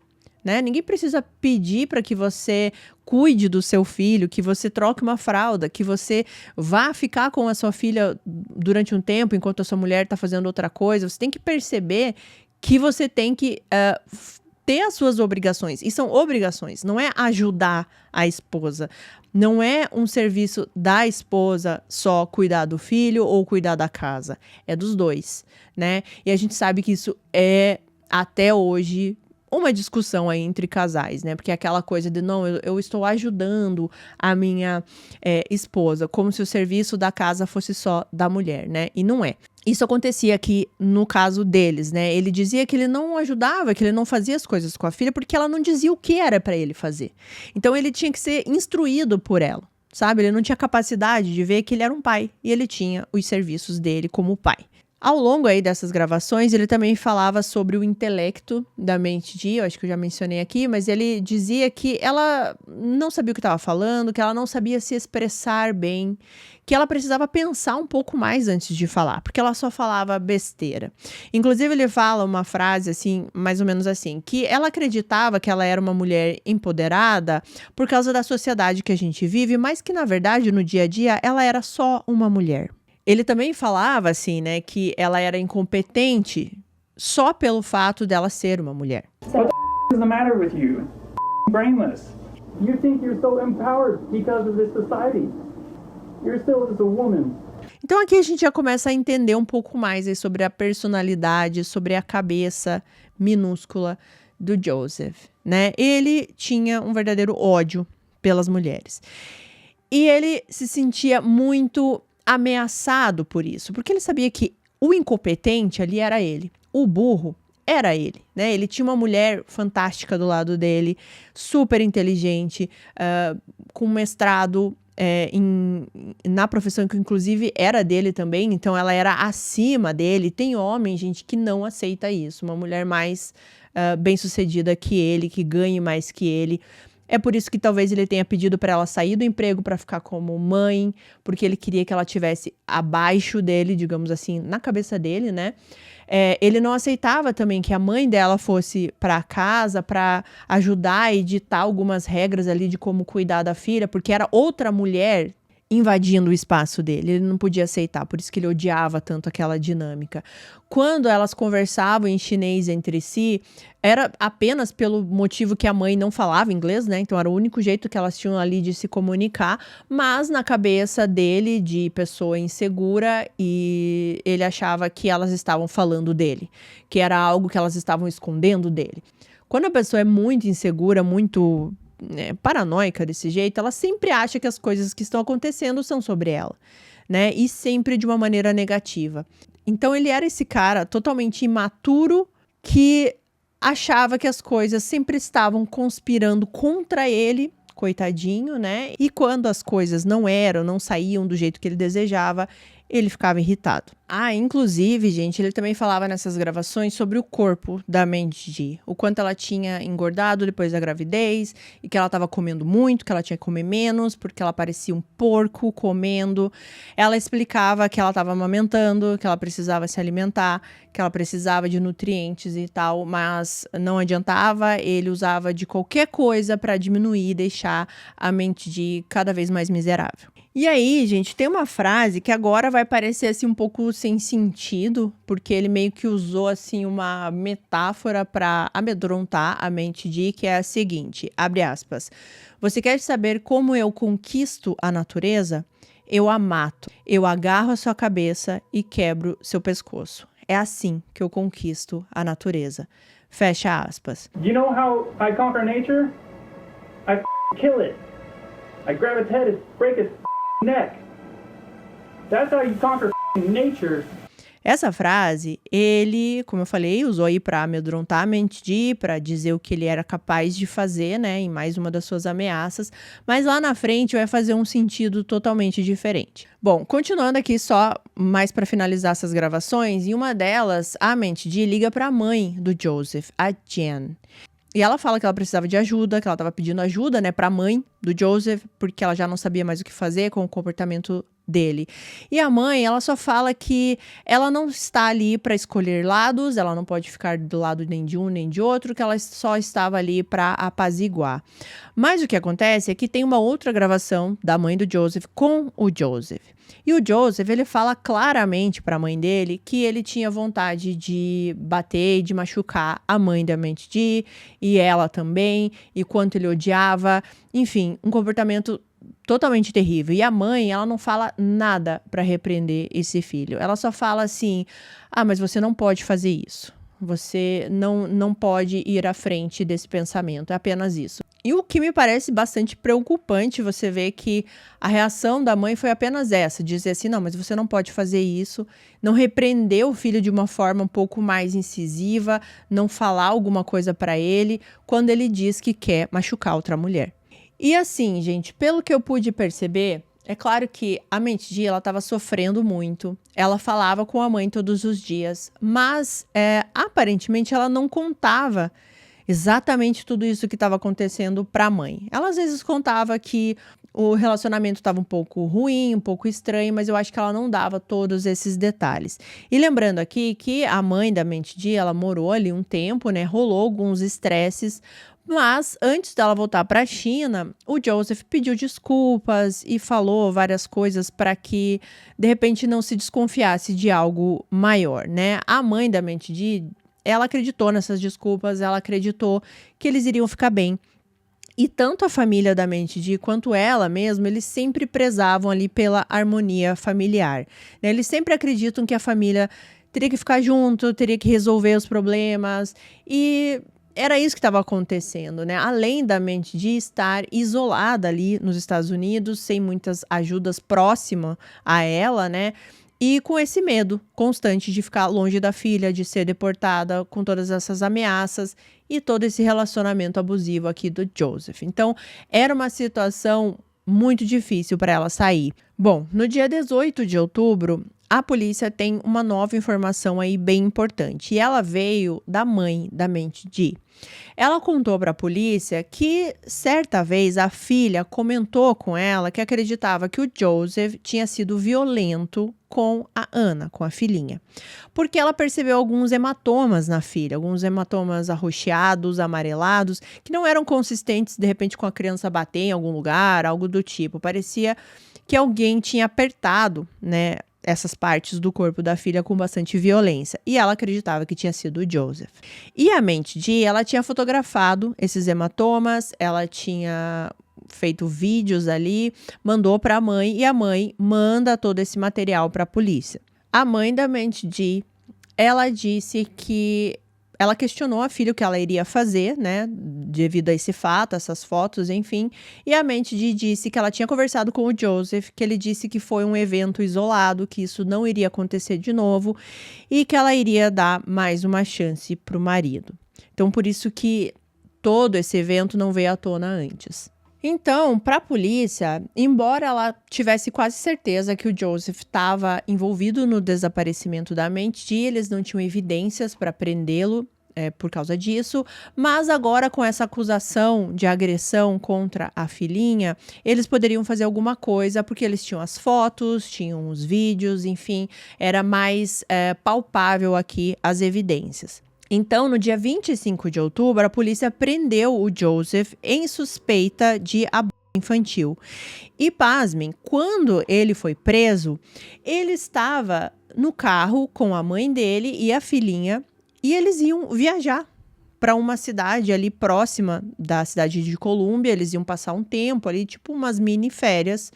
Né? Ninguém precisa pedir para que você cuide do seu filho, que você troque uma fralda, que você vá ficar com a sua filha durante um tempo enquanto a sua mulher está fazendo outra coisa. Você tem que perceber que você tem que ter as suas obrigações. E são obrigações, não é ajudar a esposa. Não é um serviço da esposa só cuidar do filho ou cuidar da casa. É dos dois, né? E a gente sabe que isso é, até hoje, uma discussão aí entre casais, né? Porque é aquela coisa de, não, eu estou ajudando a minha esposa, como se o serviço da casa fosse só da mulher, né? E não é. Isso acontecia aqui no caso deles, né? Ele dizia que ele não ajudava, que ele não fazia as coisas com a filha, porque ela não dizia o que era para ele fazer. Então ele tinha que ser instruído por ela, sabe? Ele não tinha capacidade de ver que ele era um pai, e ele tinha os serviços dele como pai. Ao longo aí dessas gravações, ele também falava sobre o intelecto da mente de, eu acho que eu já mencionei aqui, mas ele dizia que ela não sabia o que estava falando, que ela não sabia se expressar bem, que ela precisava pensar um pouco mais antes de falar, porque ela só falava besteira. Inclusive, ele fala uma frase assim, mais ou menos assim, que ela acreditava que ela era uma mulher empoderada por causa da sociedade que a gente vive, mas que, na verdade, no dia a dia, ela era só uma mulher. Ele também falava, assim, né, que ela era incompetente só pelo fato dela ser uma mulher. What the is the matter with you? Brainless. You think you're so empowered because of this society. You're still just a woman. Então aqui a gente já começa a entender um pouco mais aí sobre a personalidade, sobre a cabeça minúscula do Joseph, né? Ele tinha um verdadeiro ódio pelas mulheres. E ele se sentia muito ameaçado por isso, porque ele sabia que o incompetente ali era ele, o burro era ele, né? Ele tinha uma mulher fantástica do lado dele, super inteligente, com mestrado na profissão que inclusive era dele também, então ela era acima dele. Tem homem, gente, que não aceita isso, uma mulher mais bem-sucedida que ele, que ganhe mais que ele. É por isso que talvez ele tenha pedido para ela sair do emprego para ficar como mãe, porque ele queria que ela tivesse abaixo dele, digamos assim, na cabeça dele, né? Ele não aceitava também que a mãe dela fosse para casa para ajudar e ditar algumas regras ali de como cuidar da filha, porque era outra mulher invadindo o espaço dele, ele não podia aceitar, por isso que ele odiava tanto aquela dinâmica. Quando elas conversavam em chinês entre si, era apenas pelo motivo que a mãe não falava inglês, né? Então era o único jeito que elas tinham ali de se comunicar, mas na cabeça dele, de pessoa insegura, e ele achava que elas estavam falando dele, que era algo que elas estavam escondendo dele. Quando a pessoa é muito insegura, muito paranoica desse jeito, ela sempre acha que as coisas que estão acontecendo são sobre ela, né? E sempre de uma maneira negativa. Então ele era esse cara totalmente imaturo que achava que as coisas sempre estavam conspirando contra ele, coitadinho, né? E quando as coisas não saíam do jeito que ele desejava, ele ficava irritado. Inclusive, gente, ele também falava nessas gravações sobre o corpo da Mandy Dee, o quanto ela tinha engordado depois da gravidez e que ela estava comendo muito, que ela tinha que comer menos porque ela parecia um porco comendo. Ela explicava que ela estava amamentando, que ela precisava se alimentar, que ela precisava de nutrientes e tal, mas não adiantava, ele usava de qualquer coisa para diminuir e deixar a Mandy Dee cada vez mais miserável. E aí, gente, tem uma frase que agora vai parecer assim um pouco sem sentido, porque ele meio que usou assim uma metáfora para amedrontar a Mandy Dee, que é a seguinte, abre aspas: "Você quer saber como eu conquisto a natureza? Eu a mato. Eu agarro a sua cabeça e quebro seu pescoço. É assim que eu conquisto a natureza." Fecha aspas. You know how I conquer nature? I kill it. I grab its head and break its neck. That's how you conquer nature. Essa frase, ele, como eu falei, usou aí para amedrontar a Mandy Dee, para dizer o que ele era capaz de fazer, né, em mais uma das suas ameaças, mas lá na frente vai fazer um sentido totalmente diferente. Bom, continuando aqui só mais para finalizar essas gravações, em uma delas, a Mandy Dee liga para a mãe do Joseph, a Jen. E ela fala que ela precisava de ajuda, que ela estava pedindo ajuda, né, para a mãe do Joseph, porque ela já não sabia mais o que fazer com o comportamento dele. E a mãe, ela só fala que ela não está ali para escolher lados, ela não pode ficar do lado nem de um nem de outro, que ela só estava ali para apaziguar. Mas o que acontece é que tem uma outra gravação da mãe do Joseph com o Joseph. E o Joseph, ele fala claramente para a mãe dele que ele tinha vontade de bater e de machucar a mãe da Mandy Dee e ela também, e quanto ele odiava, enfim, um comportamento totalmente terrível. E a mãe, ela não fala nada para repreender esse filho. Ela só fala assim: mas você não pode fazer isso. Você não pode ir à frente desse pensamento. É apenas isso. E o que me parece bastante preocupante, você vê que a reação da mãe foi apenas essa, dizer assim: não, mas você não pode fazer isso, não repreender o filho de uma forma um pouco mais incisiva, não falar alguma coisa para ele, quando ele diz que quer machucar outra mulher. E assim, gente, pelo que eu pude perceber, é claro que a Mandy Dee, ela estava sofrendo muito, ela falava com a mãe todos os dias, mas aparentemente ela não contava exatamente tudo isso que estava acontecendo para a mãe. Ela às vezes contava que o relacionamento estava um pouco ruim, um pouco estranho, mas eu acho que ela não dava todos esses detalhes. E lembrando aqui que a mãe da Mandy Dee, ela morou ali um tempo, né? Rolou alguns estresses, mas antes dela voltar para a China, o Joseph pediu desculpas e falou várias coisas para que, de repente, não se desconfiasse de algo maior, né? A mãe da Mandy Dee, ela acreditou nessas desculpas, ela acreditou que eles iriam ficar bem. E tanto a família da Mandy Dee quanto ela mesmo, eles sempre prezavam ali pela harmonia familiar, né? Eles sempre acreditam que a família teria que ficar junto, teria que resolver os problemas, e era isso que estava acontecendo, né? Além da Mandy Dee estar isolada ali nos Estados Unidos, sem muitas ajudas próximas a ela, né? E com esse medo constante de ficar longe da filha, de ser deportada, com todas essas ameaças e todo esse relacionamento abusivo aqui do Joseph. Então, era uma situação muito difícil para ela sair. Bom, no dia 18 de outubro, a polícia tem uma nova informação aí bem importante. E ela veio da mãe da Mandy Dee. Ela contou para a polícia que, certa vez, a filha comentou com ela que acreditava que o Joseph tinha sido violento com a Anna, com a filhinha, porque ela percebeu alguns hematomas na filha, alguns hematomas arroxeados, amarelados, que não eram consistentes, de repente, com a criança bater em algum lugar, algo do tipo. Parecia que alguém tinha apertado, né, essas partes do corpo da filha com bastante violência. E ela acreditava que tinha sido o Joseph. E a Mandy Dee, ela tinha fotografado esses hematomas, ela tinha feito vídeos ali, mandou para a mãe, e a mãe manda todo esse material para a polícia. A mãe da Mandy Dee, ela disse que ela questionou a filha o que ela iria fazer, né, devido a esse fato, essas fotos, enfim. E a Mandy Dee disse que ela tinha conversado com o Joseph, que ele disse que foi um evento isolado, que isso não iria acontecer de novo e que ela iria dar mais uma chance para o marido. Então, por isso que todo esse evento não veio à tona antes. Então, para a polícia, embora ela tivesse quase certeza que o Joseph estava envolvido no desaparecimento da Mandy, eles não tinham evidências para prendê-lo por causa disso, mas agora com essa acusação de agressão contra a filhinha, eles poderiam fazer alguma coisa, porque eles tinham as fotos, tinham os vídeos, enfim, era mais palpável aqui as evidências. Então, no dia 25 de outubro, a polícia prendeu o Joseph em suspeita de abuso infantil. E pasmem, quando ele foi preso, ele estava no carro com a mãe dele e a filhinha, e eles iam viajar para uma cidade ali próxima da cidade de Colômbia. Eles iam passar um tempo ali, tipo umas mini férias.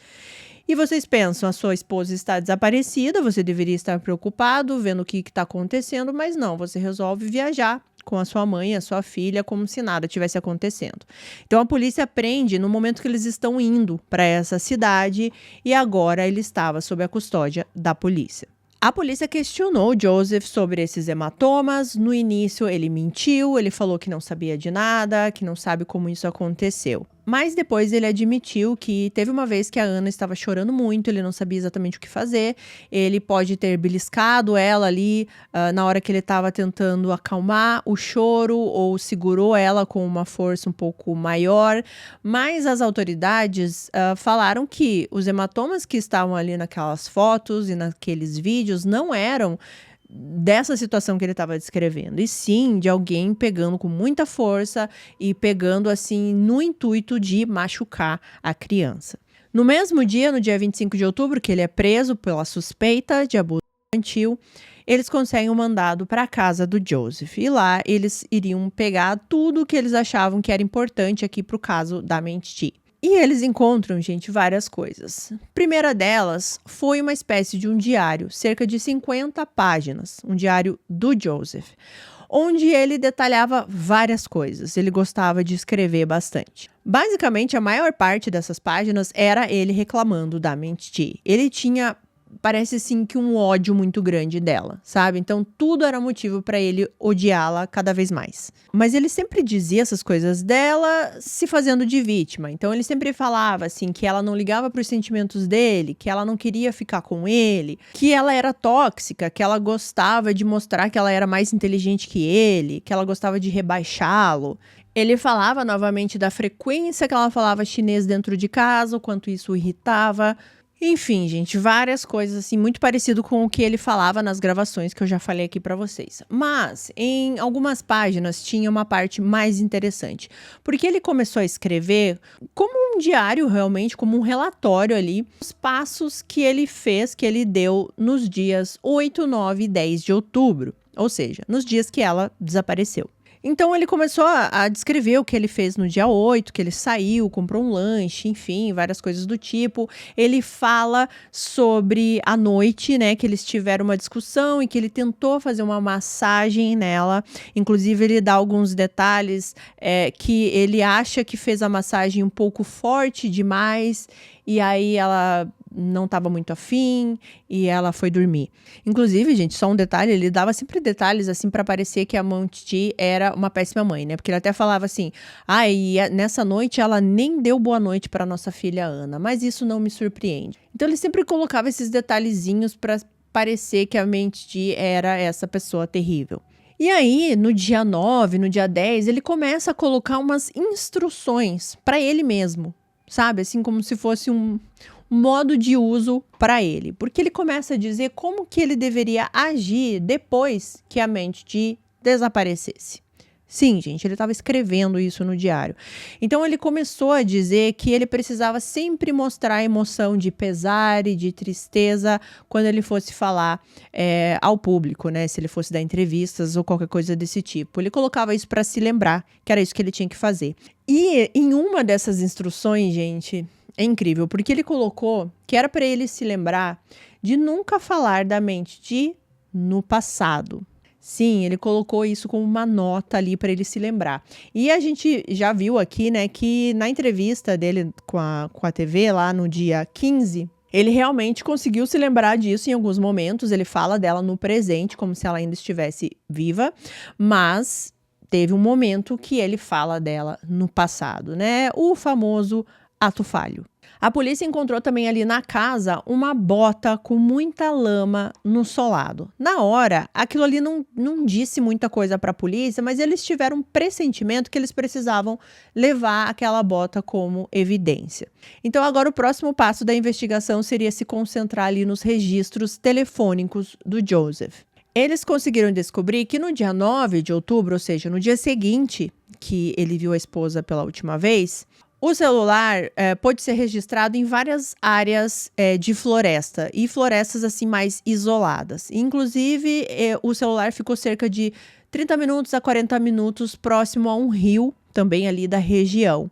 E vocês pensam, a sua esposa está desaparecida, você deveria estar preocupado, vendo o que está acontecendo, mas não, você resolve viajar com a sua mãe e a sua filha como se nada tivesse acontecendo. Então a polícia prende no momento que eles estão indo para essa cidade e agora ele estava sob a custódia da polícia. A polícia questionou Joseph sobre esses hematomas. No início ele mentiu, ele falou que não sabia de nada, que não sabe como isso aconteceu. Mas depois ele admitiu que teve uma vez que a Ana estava chorando muito, ele não sabia exatamente o que fazer. Ele pode ter beliscado ela ali na hora que ele estava tentando acalmar o choro ou segurou ela com uma força um pouco maior. Mas as autoridades falaram que os hematomas que estavam ali naquelas fotos e naqueles vídeos não eram dessa situação que ele estava descrevendo, e sim de alguém pegando com muita força e pegando assim no intuito de machucar a criança. No mesmo dia, no dia 25 de outubro, que ele é preso pela suspeita de abuso infantil, eles conseguem um mandado para a casa do Joseph. E lá eles iriam pegar tudo que eles achavam que era importante aqui para o caso da Mandy. E eles encontram, gente, várias coisas. A primeira delas foi uma espécie de um diário, cerca de 50 páginas, um diário do Joseph, onde ele detalhava várias coisas. Ele gostava de escrever bastante. Basicamente, a maior parte dessas páginas era ele reclamando da Mandy. Ele tinha, parece assim, que um ódio muito grande dela, sabe? Então, tudo era motivo para ele odiá-la cada vez mais. Mas ele sempre dizia essas coisas dela se fazendo de vítima. Então, ele sempre falava, assim, que ela não ligava para os sentimentos dele, que ela não queria ficar com ele, que ela era tóxica, que ela gostava de mostrar que ela era mais inteligente que ele, que ela gostava de rebaixá-lo. Ele falava novamente da frequência que ela falava chinês dentro de casa, o quanto isso o irritava. Enfim, gente, várias coisas assim, muito parecido com o que ele falava nas gravações que eu já falei aqui pra vocês. Mas, em algumas páginas, tinha uma parte mais interessante. Porque ele começou a escrever como um diário, realmente, como um relatório ali, os passos que ele fez, que ele deu nos dias 8, 9 e 10 de outubro. Ou seja, nos dias que ela desapareceu. Então ele começou a descrever o que ele fez no dia 8, que ele saiu, comprou um lanche, enfim, várias coisas do tipo. Ele fala sobre a noite, né, que eles tiveram uma discussão e que ele tentou fazer uma massagem nela. Inclusive ele dá alguns detalhes que ele acha que fez a massagem um pouco forte demais e aí ela não estava muito afim e ela foi dormir. Inclusive, gente, só um detalhe, ele dava sempre detalhes assim para parecer que a Mandy era uma péssima mãe, né? Porque ele até falava assim: e nessa noite ela nem deu boa noite para nossa filha Ana, mas isso não me surpreende. Então ele sempre colocava esses detalhezinhos para parecer que a Mandy era essa pessoa terrível. E aí, no dia 9, no dia 10, ele começa a colocar umas instruções para ele mesmo, sabe? Assim como se fosse um modo de uso para ele, porque ele começa a dizer como que ele deveria agir depois que a Mandy desaparecesse. Sim, gente, ele estava escrevendo isso no diário. Então ele começou a dizer que ele precisava sempre mostrar a emoção de pesar e de tristeza quando ele fosse falar ao público, né? Se ele fosse dar entrevistas ou qualquer coisa desse tipo. Ele colocava isso para se lembrar que era isso que ele tinha que fazer. E em uma dessas instruções, gente, é incrível, porque ele colocou que era para ele se lembrar de nunca falar da Mandy no passado. Sim, ele colocou isso como uma nota ali para ele se lembrar. E a gente já viu aqui, né, que na entrevista dele com a TV lá no dia 15, ele realmente conseguiu se lembrar disso em alguns momentos. Ele fala dela no presente, como se ela ainda estivesse viva, mas teve um momento que ele fala dela no passado, né? O famoso ato falho. A polícia encontrou também ali na casa uma bota com muita lama no solado. Na hora, aquilo ali não disse muita coisa para a polícia, mas eles tiveram um pressentimento que eles precisavam levar aquela bota como evidência. Então agora o próximo passo da investigação seria se concentrar ali nos registros telefônicos do Joseph. Eles conseguiram descobrir que no dia 9 de outubro, ou seja, no dia seguinte que ele viu a esposa pela última vez, o celular pode ser registrado em várias áreas de floresta e florestas assim mais isoladas. Inclusive, o celular ficou cerca de 30 minutos a 40 minutos próximo a um rio, também ali da região.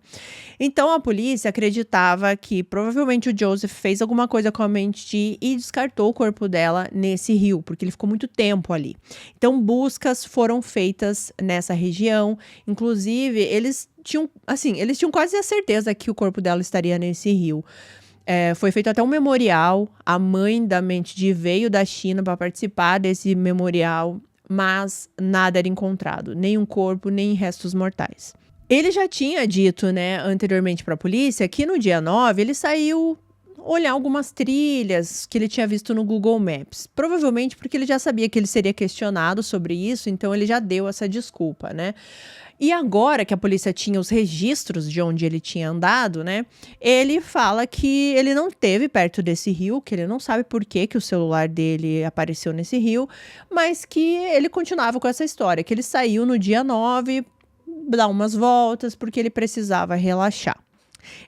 Então, a polícia acreditava que provavelmente o Joseph fez alguma coisa com a Mandy e descartou o corpo dela nesse rio, porque ele ficou muito tempo ali. Então, buscas foram feitas nessa região. Inclusive, eles tinham quase a certeza que o corpo dela estaria nesse rio. Foi feito até um memorial. A mãe da Mandy veio da China para participar desse memorial, mas nada era encontrado, nem um corpo, nem restos mortais. Ele já tinha dito, né, anteriormente para a polícia que no dia 9 ele saiu olhar algumas trilhas que ele tinha visto no Google Maps. Provavelmente porque ele já sabia que ele seria questionado sobre isso, então ele já deu essa desculpa, né? E agora que a polícia tinha os registros de onde ele tinha andado, né? Ele fala que ele não esteve perto desse rio, que ele não sabe por que o celular dele apareceu nesse rio, mas que ele continuava com essa história, que ele saiu no dia 9, dar umas voltas, porque ele precisava relaxar.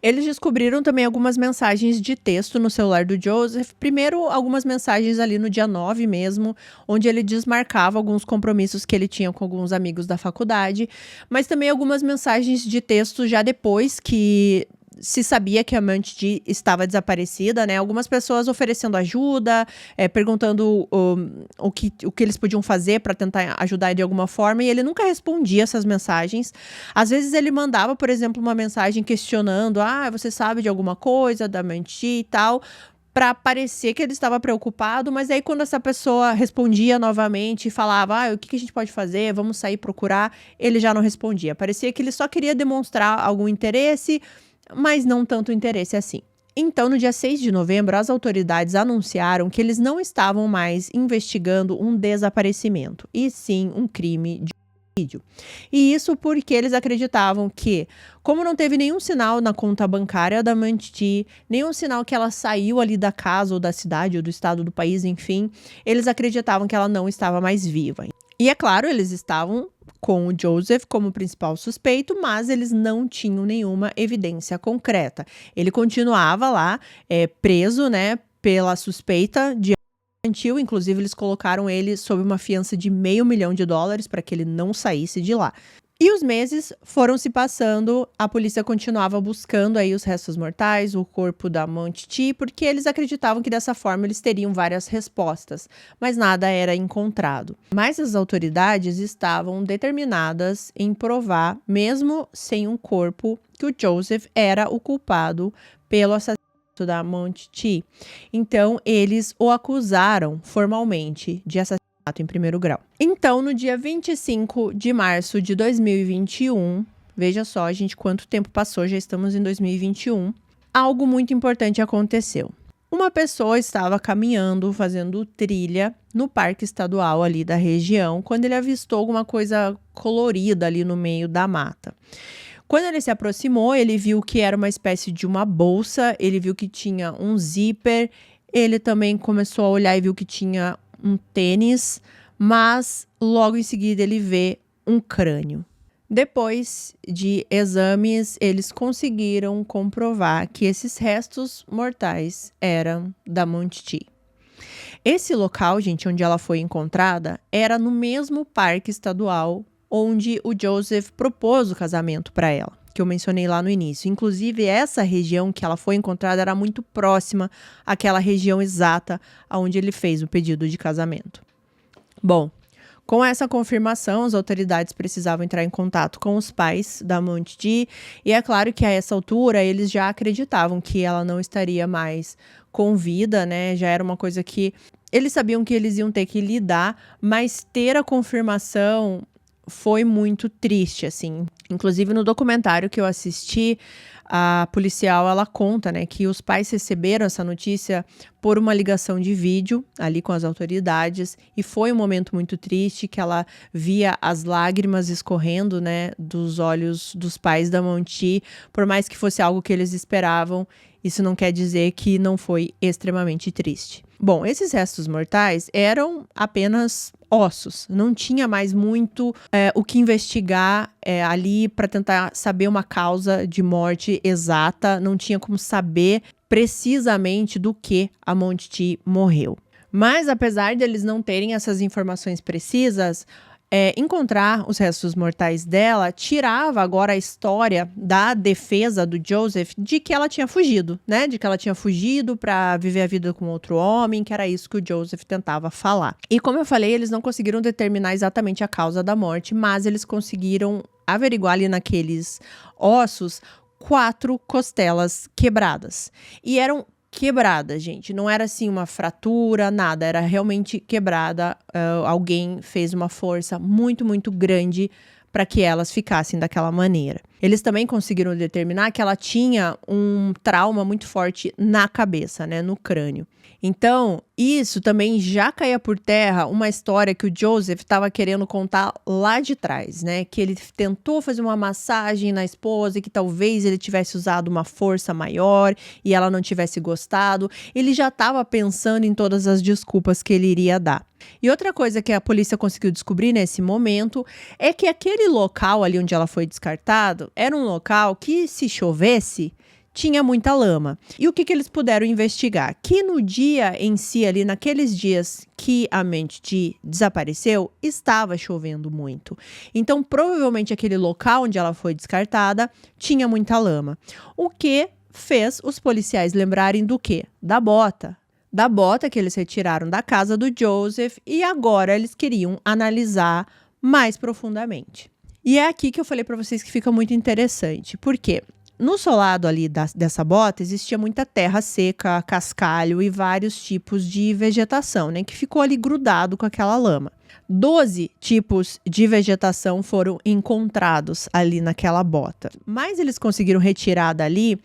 Eles descobriram também algumas mensagens de texto no celular do Joseph. Primeiro, algumas mensagens ali no dia 9 mesmo, onde ele desmarcava alguns compromissos que ele tinha com alguns amigos da faculdade, mas também algumas mensagens de texto já depois que se sabia que a Mandy estava desaparecida, né? Algumas pessoas oferecendo ajuda, perguntando o que eles podiam fazer para tentar ajudar de alguma forma, e ele nunca respondia essas mensagens. Às vezes ele mandava, por exemplo, uma mensagem questionando, você sabe de alguma coisa da Mandy e tal, para parecer que ele estava preocupado, mas aí quando essa pessoa respondia novamente e falava, o que a gente pode fazer, vamos sair procurar, ele já não respondia. Parecia que ele só queria demonstrar algum interesse, mas não tanto interesse assim. Então, no dia 6 de novembro, as autoridades anunciaram que eles não estavam mais investigando um desaparecimento, e sim um crime de homicídio. E isso porque eles acreditavam que, como não teve nenhum sinal na conta bancária da Mandy, nenhum sinal que ela saiu ali da casa ou da cidade ou do estado do país, enfim, eles acreditavam que ela não estava mais viva. E é claro, eles estavam com o Joseph como principal suspeito, mas eles não tinham nenhuma evidência concreta. Ele continuava lá, preso, né, pela suspeita de infantil. Inclusive, eles colocaram ele sob uma fiança de $500 mil para que ele não saísse de lá. E os meses foram se passando, a polícia continuava buscando aí os restos mortais, o corpo da Mandy, porque eles acreditavam que dessa forma eles teriam várias respostas, mas nada era encontrado. Mas as autoridades estavam determinadas em provar, mesmo sem um corpo, que o Joseph era o culpado pelo assassinato da Mandy. Então, eles o acusaram formalmente de assassinato em primeiro grau. Então, no dia 25 de março de 2021, veja só, gente, quanto tempo passou, já estamos em 2021, algo muito importante aconteceu. Uma pessoa estava caminhando, fazendo trilha no parque estadual ali da região, quando ele avistou alguma coisa colorida ali no meio da mata. Quando ele se aproximou, ele viu que era uma espécie de uma bolsa, ele viu que tinha um zíper, ele também começou a olhar e viu que tinha um tênis, mas logo em seguida ele vê um crânio. Depois de exames, eles conseguiram comprovar que esses restos mortais eram da Mandy. Esse local, gente, onde ela foi encontrada, era no mesmo parque estadual onde o Joseph propôs o casamento para ela, que eu mencionei lá no início. Inclusive, essa região que ela foi encontrada era muito próxima àquela região exata onde ele fez o pedido de casamento. Bom, com essa confirmação, as autoridades precisavam entrar em contato com os pais da Mandy, e é claro que a essa altura eles já acreditavam que ela não estaria mais com vida, né? Já era uma coisa que eles sabiam que eles iam ter que lidar, mas ter a confirmação foi muito triste, assim. Inclusive, no documentário que eu assisti, a policial, ela conta, né, que os pais receberam essa notícia por uma ligação de vídeo ali com as autoridades, e foi um momento muito triste, que ela via as lágrimas escorrendo, né, dos olhos dos pais da Monty, por mais que fosse algo que eles esperavam. Isso não quer dizer que não foi extremamente triste. Bom, esses restos mortais eram apenas ossos. Não tinha mais muito o que investigar ali para tentar saber uma causa de morte exata. Não tinha como saber precisamente do que a Monty morreu. Mas apesar deles não terem essas informações precisas, encontrar os restos mortais dela tirava agora a história da defesa do Joseph de que ela tinha fugido, né? De que ela tinha fugido para viver a vida com outro homem, que era isso que o Joseph tentava falar. E como eu falei, eles não conseguiram determinar exatamente a causa da morte, mas eles conseguiram averiguar ali naqueles ossos 4 costelas quebradas. E eram quebrada, gente. Não era assim uma fratura, nada. Era realmente quebrada. Alguém fez uma força muito, muito grande para que elas ficassem daquela maneira. Eles também conseguiram determinar que ela tinha um trauma muito forte na cabeça, né, no crânio. Então, isso também já caía por terra uma história que o Joseph estava querendo contar lá de trás, né? Que ele tentou fazer uma massagem na esposa e que talvez ele tivesse usado uma força maior e ela não tivesse gostado. Ele já estava pensando em todas as desculpas que ele iria dar. E outra coisa que a polícia conseguiu descobrir nesse momento é que aquele local ali onde ela foi descartado era um local que, se chovesse, tinha muita lama. E o que eles puderam investigar? Que no dia em si, ali naqueles dias que a Monty desapareceu, estava chovendo muito. Então, provavelmente aquele local onde ela foi descartada tinha muita lama. O que fez os policiais lembrarem do quê? Da bota. Da bota que eles retiraram da casa do Joseph, e agora eles queriam analisar mais profundamente. E é aqui que eu falei para vocês que fica muito interessante. Por quê? No solado ali dessa bota existia muita terra seca, cascalho e vários tipos de vegetação, né, que ficou ali grudado com aquela lama. 12 tipos de vegetação foram encontrados ali naquela bota. Mas eles conseguiram retirar dali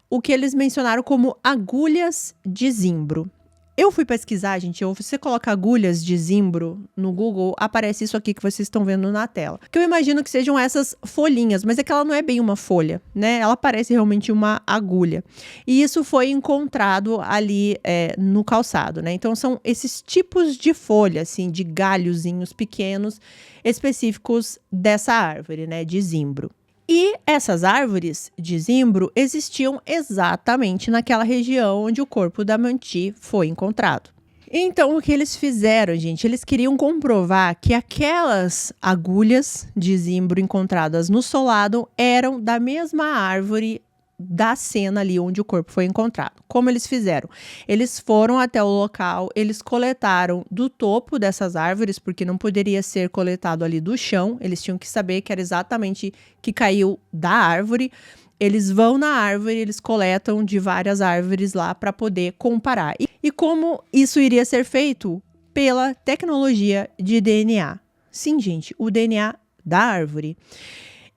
o que eles mencionaram como agulhas de zimbro. Eu fui pesquisar, gente, você coloca agulhas de zimbro no Google, aparece isso aqui que vocês estão vendo na tela. Que eu imagino que sejam essas folhinhas, mas é que ela não é bem uma folha, né? Ela parece realmente uma agulha. E isso foi encontrado ali no calçado, né? Então são esses tipos de folha, assim, de galhozinhos pequenos específicos dessa árvore, né? De zimbro. E essas árvores de zimbro existiam exatamente naquela região onde o corpo da Monty foi encontrado. Então, o que eles fizeram, gente? Eles queriam comprovar que aquelas agulhas de zimbro encontradas no solado eram da mesma árvore da cena ali onde o corpo foi encontrado. Como eles fizeram? Eles foram até o local, eles coletaram do topo dessas árvores, porque não poderia ser coletado ali do chão, eles tinham que saber que era exatamente que caiu da árvore. Eles vão na árvore, eles coletam de várias árvores lá para poder comparar. E como isso iria ser feito? Pela tecnologia de DNA. Sim, gente, o DNA da árvore.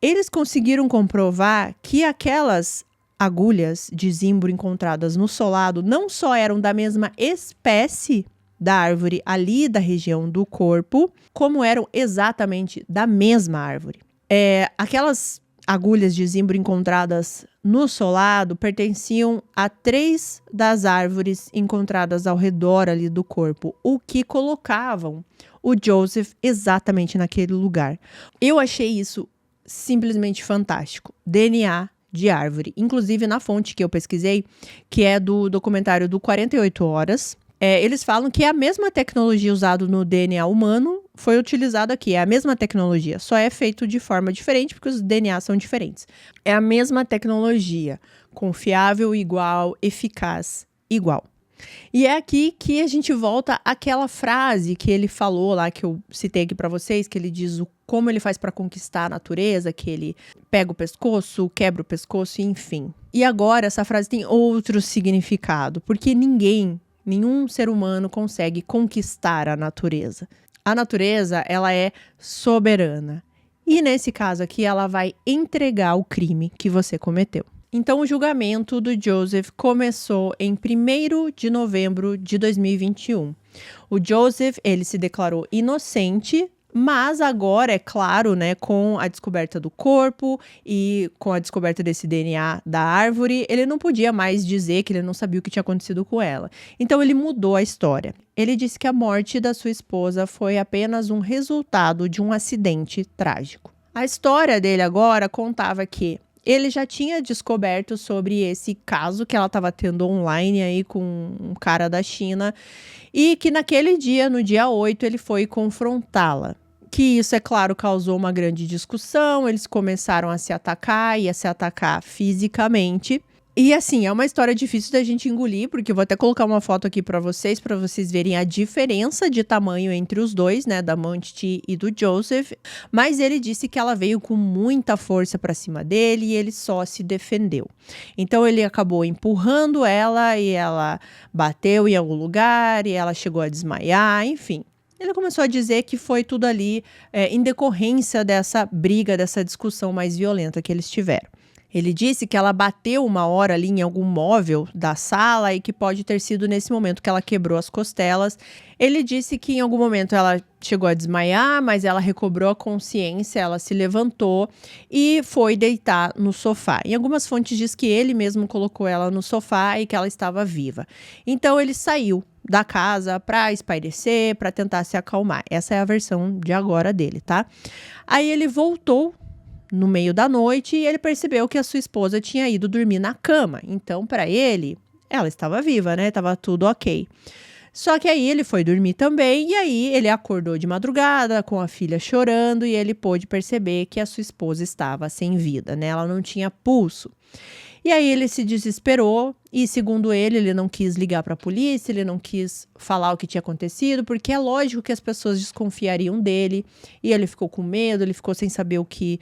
Eles conseguiram comprovar que aquelas agulhas de zimbro encontradas no solado não só eram da mesma espécie da árvore ali da região do corpo, como eram exatamente da mesma árvore. Aquelas agulhas de zimbro encontradas no solado pertenciam a 3 das árvores encontradas ao redor ali do corpo, o que colocavam o Joseph exatamente naquele lugar. Eu achei isso simplesmente fantástico. DNA de árvore. Inclusive, na fonte que eu pesquisei, que é do documentário do 48 Horas, eles falam que é a mesma tecnologia usada no DNA humano foi utilizada aqui. É a mesma tecnologia, só é feito de forma diferente, porque os DNAs são diferentes. É a mesma tecnologia, confiável, igual, eficaz, igual. E é aqui que a gente volta àquela frase que ele falou lá, que eu citei aqui para vocês, que ele diz como ele faz para conquistar a natureza, que ele pega o pescoço, quebra o pescoço, enfim. E agora essa frase tem outro significado, porque nenhum ser humano consegue conquistar a natureza. A natureza, ela é soberana. E nesse caso aqui, ela vai entregar o crime que você cometeu. Então, o julgamento do Joseph começou em 1º de novembro de 2021. O Joseph, ele se declarou inocente, mas agora, é claro, né, com a descoberta do corpo e com a descoberta desse DNA da árvore, ele não podia mais dizer que ele não sabia o que tinha acontecido com ela. Então, ele mudou a história. Ele disse que a morte da sua esposa foi apenas um resultado de um acidente trágico. A história dele agora contava que ele já tinha descoberto sobre esse caso que ela estava tendo online aí com um cara da China e que naquele dia, no dia 8, ele foi confrontá-la. Que isso, é claro, causou uma grande discussão, eles começaram a se atacar e a se atacar fisicamente. E assim, é uma história difícil da gente engolir, porque eu vou até colocar uma foto aqui pra vocês verem a diferença de tamanho entre os dois, né, da Monty e do Joseph. Mas ele disse que ela veio com muita força pra cima dele e ele só se defendeu. Então ele acabou empurrando ela e ela bateu em algum lugar e ela chegou a desmaiar, enfim. Ele começou a dizer que foi tudo ali em decorrência dessa briga, dessa discussão mais violenta que eles tiveram. Ele disse que ela bateu uma hora ali em algum móvel da sala e que pode ter sido nesse momento que ela quebrou as costelas. Ele disse que em algum momento ela chegou a desmaiar, mas ela recobrou a consciência, ela se levantou e foi deitar no sofá. Em algumas fontes diz que ele mesmo colocou ela no sofá e que ela estava viva. Então ele saiu da casa para espairecer, para tentar se acalmar. Essa é a versão de agora dele, tá? Aí ele voltou no meio da noite e ele percebeu que a sua esposa tinha ido dormir na cama. Então, para ele, ela estava viva, né? Tava tudo ok. Só que aí ele foi dormir também e aí ele acordou de madrugada com a filha chorando e ele pôde perceber que a sua esposa estava sem vida, né? Ela não tinha pulso. E aí ele se desesperou e, segundo ele não quis ligar para a polícia, ele não quis falar o que tinha acontecido, porque é lógico que as pessoas desconfiariam dele e ele ficou com medo, ele ficou sem saber o que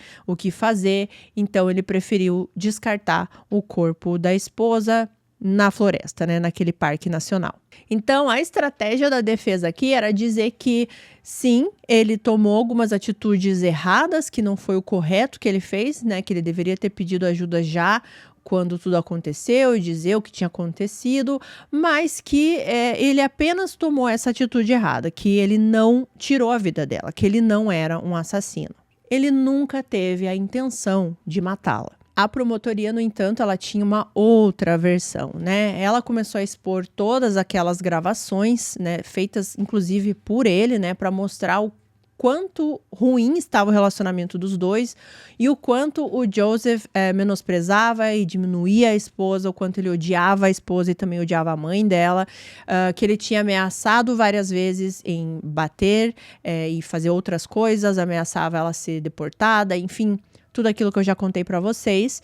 fazer, então ele preferiu descartar o corpo da esposa na floresta, né, naquele parque nacional. Então, a estratégia da defesa aqui era dizer que, sim, ele tomou algumas atitudes erradas, que não foi o correto que ele fez, né, que ele deveria ter pedido ajuda já quando tudo aconteceu e dizer o que tinha acontecido, mas que ele apenas tomou essa atitude errada, que ele não tirou a vida dela, que ele não era um assassino. Ele nunca teve a intenção de matá-la. A promotoria, no entanto, ela tinha uma outra versão, né? Ela começou a expor todas aquelas gravações, né, feitas inclusive por ele, né, para mostrar o quanto ruim estava o relacionamento dos dois e o quanto o Joseph menosprezava e diminuía a esposa, o quanto ele odiava a esposa e também odiava a mãe dela, que ele tinha ameaçado várias vezes em bater e fazer outras coisas, ameaçava ela ser deportada, enfim, tudo aquilo que eu já contei para vocês.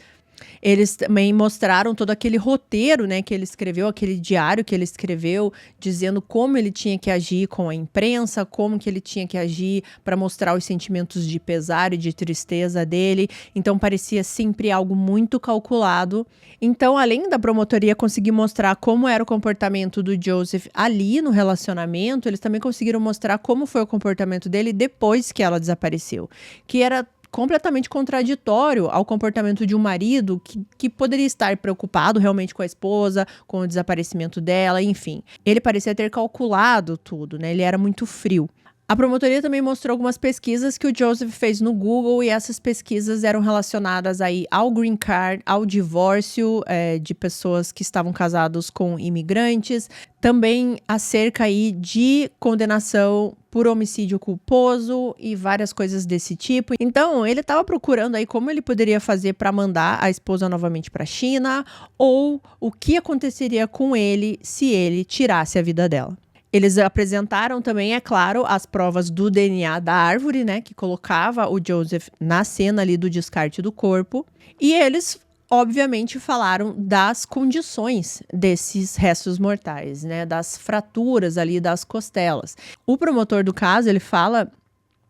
Eles também mostraram todo aquele roteiro, né, que ele escreveu, aquele diário que ele escreveu, dizendo como ele tinha que agir com a imprensa, como que ele tinha que agir para mostrar os sentimentos de pesar e de tristeza dele. Então parecia sempre algo muito calculado. Então, além da promotoria conseguir mostrar como era o comportamento do Joseph ali no relacionamento, eles também conseguiram mostrar como foi o comportamento dele depois que ela desapareceu, que era completamente contraditório ao comportamento de um marido que poderia estar preocupado realmente com a esposa, com o desaparecimento dela, enfim. Ele parecia ter calculado tudo, né? Ele era muito frio. A promotoria também mostrou algumas pesquisas que o Joseph fez no Google e essas pesquisas eram relacionadas aí ao green card, ao divórcio de pessoas que estavam casados com imigrantes, também acerca aí de condenação por homicídio culposo e várias coisas desse tipo. Então, ele estava procurando aí como ele poderia fazer para mandar a esposa novamente para a China ou o que aconteceria com ele se ele tirasse a vida dela. Eles apresentaram também, é claro, as provas do DNA da árvore, né, que colocava o Joseph na cena ali do descarte do corpo. E eles, obviamente, falaram das condições desses restos mortais, né, das fraturas ali das costelas. O promotor do caso, ele fala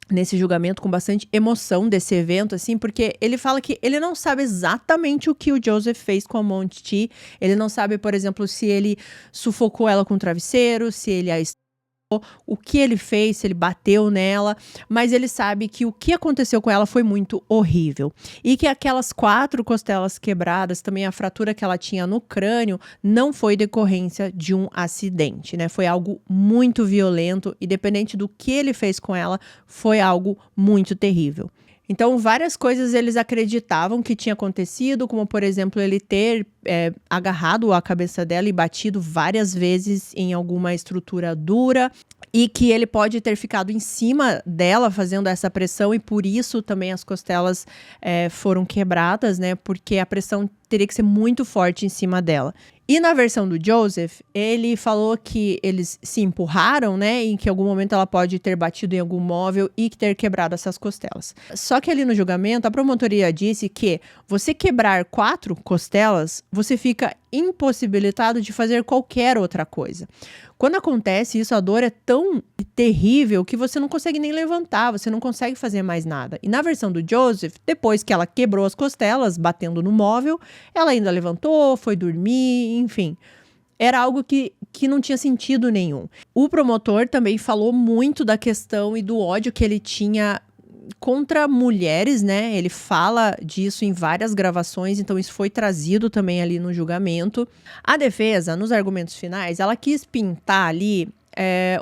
nesse julgamento com bastante emoção desse evento, assim, porque ele fala que ele não sabe exatamente o que o Joseph fez com a Monty. Ele não sabe, por exemplo, se ele sufocou ela com o travesseiro, se ele a o que ele fez, se ele bateu nela, mas ele sabe que o que aconteceu com ela foi muito horrível. E que aquelas 4 costelas quebradas, também a fratura que ela tinha no crânio, não foi decorrência de um acidente, né? Foi algo muito violento e, dependente do que ele fez com ela, foi algo muito terrível. Então, várias coisas eles acreditavam que tinha acontecido, como, por exemplo, ele ter agarrado a cabeça dela e batido várias vezes em alguma estrutura dura, e que ele pode ter ficado em cima dela fazendo essa pressão, e por isso também as costelas foram quebradas, né? Porque a pressão teria que ser muito forte em cima dela. E na versão do Joseph, ele falou que eles se empurraram, né? E que em algum momento ela pode ter batido em algum móvel e ter quebrado essas costelas. Só que ali no julgamento, a promotoria disse que você quebrar 4 costelas, você fica impossibilitado de fazer qualquer outra coisa. Quando acontece isso, a dor é tão terrível que você não consegue nem levantar, você não consegue fazer mais nada. E na versão do Joseph, depois que ela quebrou as costelas, batendo no móvel, ela ainda levantou, foi dormir, enfim. Era algo que não tinha sentido nenhum. O promotor também falou muito da questão e do ódio que ele tinha contra mulheres, né? Ele fala disso em várias gravações, então isso foi trazido também ali no julgamento. A defesa, nos argumentos finais, ela quis pintar ali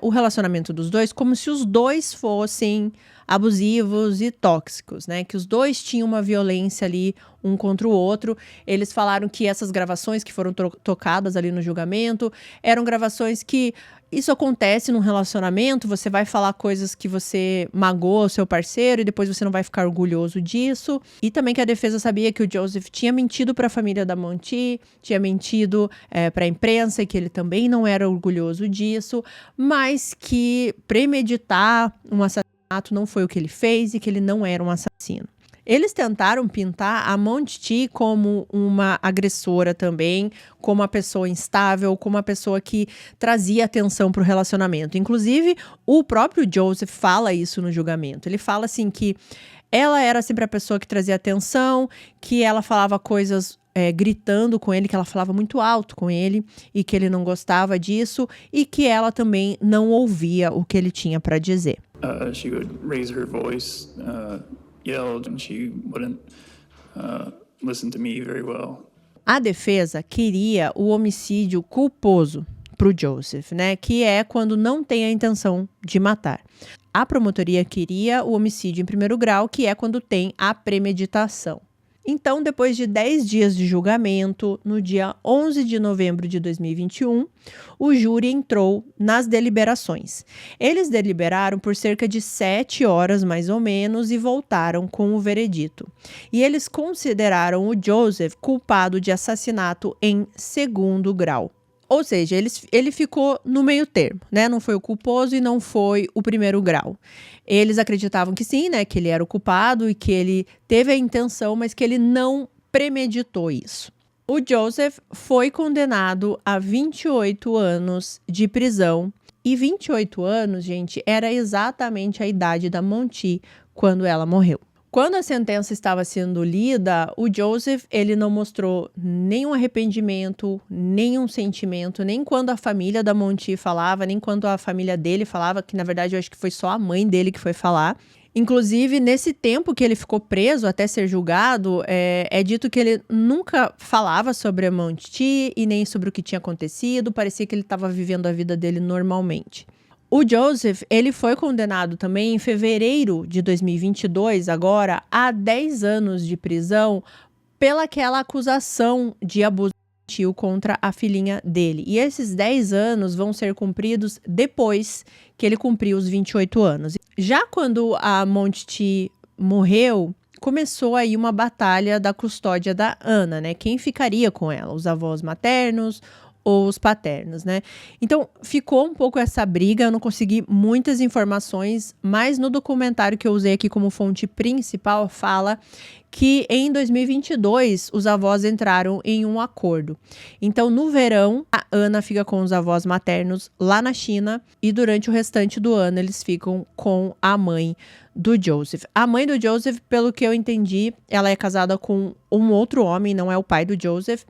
o relacionamento dos dois como se os dois fossem abusivos e tóxicos, né? Que os dois tinham uma violência ali um contra o outro. Eles falaram que essas gravações que foram tocadas ali no julgamento eram gravações que isso acontece num relacionamento, você vai falar coisas que você magoa o seu parceiro e depois você não vai ficar orgulhoso disso. E também que a defesa sabia que o Joseph tinha mentido para a família da Monty, tinha mentido para a imprensa e que ele também não era orgulhoso disso, mas que premeditar um assassinato não foi o que ele fez e que ele não era um assassino. Eles tentaram pintar a Monty como uma agressora também, como uma pessoa instável, como uma pessoa que trazia atenção para o relacionamento. Inclusive, o próprio Joseph fala isso no julgamento. Ele fala assim que ela era sempre a pessoa que trazia atenção, que ela falava coisas gritando com ele, que ela falava muito alto com ele e que ele não gostava disso e que ela também não ouvia o que ele tinha para dizer. She would raise her voice, yelled, and she wouldn't listen to me very well. A defesa queria o homicídio culposo para o Joseph, né? Que é quando não tem a intenção de matar. A promotoria queria o homicídio em primeiro grau, que é quando tem a premeditação. Então, depois de 10 dias de julgamento, no dia 11 de novembro de 2021, o júri entrou nas deliberações. Eles deliberaram por cerca de 7 horas, mais ou menos, e voltaram com o veredito. E eles consideraram o Joseph culpado de assassinato em segundo grau. Ou seja, ele ficou no meio termo, né? Não foi o culposo e não foi o primeiro grau. Eles acreditavam que sim, né? Que ele era o culpado e que ele teve a intenção, mas que ele não premeditou isso. O Joseph foi condenado a 28 anos de prisão. E 28 anos, gente, era exatamente a idade da Monty quando ela morreu. Quando a sentença estava sendo lida, o Joseph, ele não mostrou nenhum arrependimento, nenhum sentimento, nem quando a família da Monty falava, nem quando a família dele falava, que na verdade eu acho que foi só a mãe dele que foi falar. Inclusive, nesse tempo que ele ficou preso até ser julgado, é dito que ele nunca falava sobre a Monty e nem sobre o que tinha acontecido, parecia que ele estava vivendo a vida dele normalmente. O Joseph, ele foi condenado também em fevereiro de 2022, agora, a 10 anos de prisão pelaquela acusação de abuso infantil contra a filhinha dele. E esses 10 anos vão ser cumpridos depois que ele cumpriu os 28 anos. Já quando a Monty morreu, começou aí uma batalha da custódia da Anna, né? Quem ficaria com ela? Os avós maternos ou os paternos, né? Então, ficou um pouco essa briga, eu não consegui muitas informações, mas no documentário que eu usei aqui como fonte principal, fala que em 2022 os avós entraram em um acordo. Então, no verão, a Anna fica com os avós maternos lá na China e durante o restante do ano eles ficam com a mãe do Joseph. A mãe do Joseph, pelo que eu entendi, ela é casada com um outro homem, não é o pai do Joseph.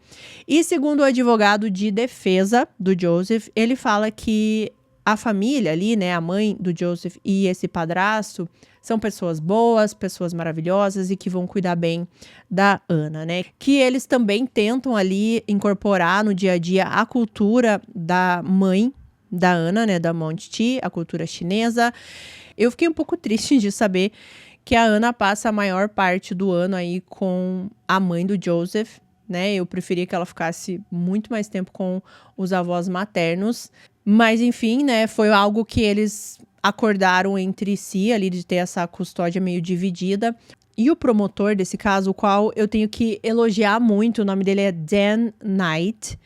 E segundo o advogado de defesa do Joseph, ele fala que a família ali, né, a mãe do Joseph e esse padrasto, são pessoas boas, pessoas maravilhosas e que vão cuidar bem da Ana, né? Que eles também tentam ali incorporar no dia a dia a cultura da mãe da Ana, né, da Monty, a cultura chinesa. Eu fiquei um pouco triste de saber que a Ana passa a maior parte do ano aí com a mãe do Joseph, né? Eu preferia que ela ficasse muito mais tempo com os avós maternos. Mas, enfim, né, foi algo que eles acordaram entre si ali de ter essa custódia meio dividida. E o promotor desse caso, o qual eu tenho que elogiar muito, o nome dele é Dan Knight.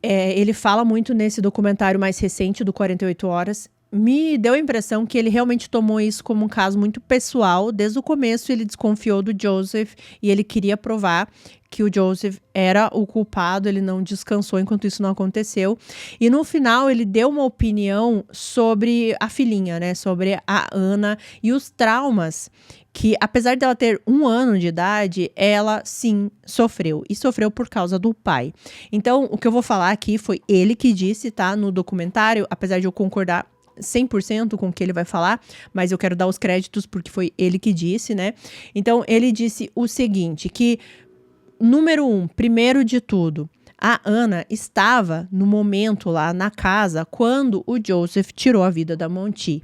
Ele fala muito nesse documentário mais recente do 48 Horas. Me deu a impressão que ele realmente tomou isso como um caso muito pessoal. Desde o começo ele desconfiou do Joseph e ele queria provar que o Joseph era o culpado, ele não descansou enquanto isso não aconteceu. E no final ele deu uma opinião sobre a filhinha, né, sobre a Ana e os traumas que, apesar dela ter 1 ano de idade, ela sim sofreu. E sofreu por causa do pai. Então, o que eu vou falar aqui foi ele que disse, tá, no documentário, apesar de eu concordar 100% com o que ele vai falar, mas eu quero dar os créditos porque foi ele que disse, né? Então, ele disse o seguinte, que, número 1, primeiro de tudo, a Ana estava no momento lá na casa quando o Joseph tirou a vida da Monty,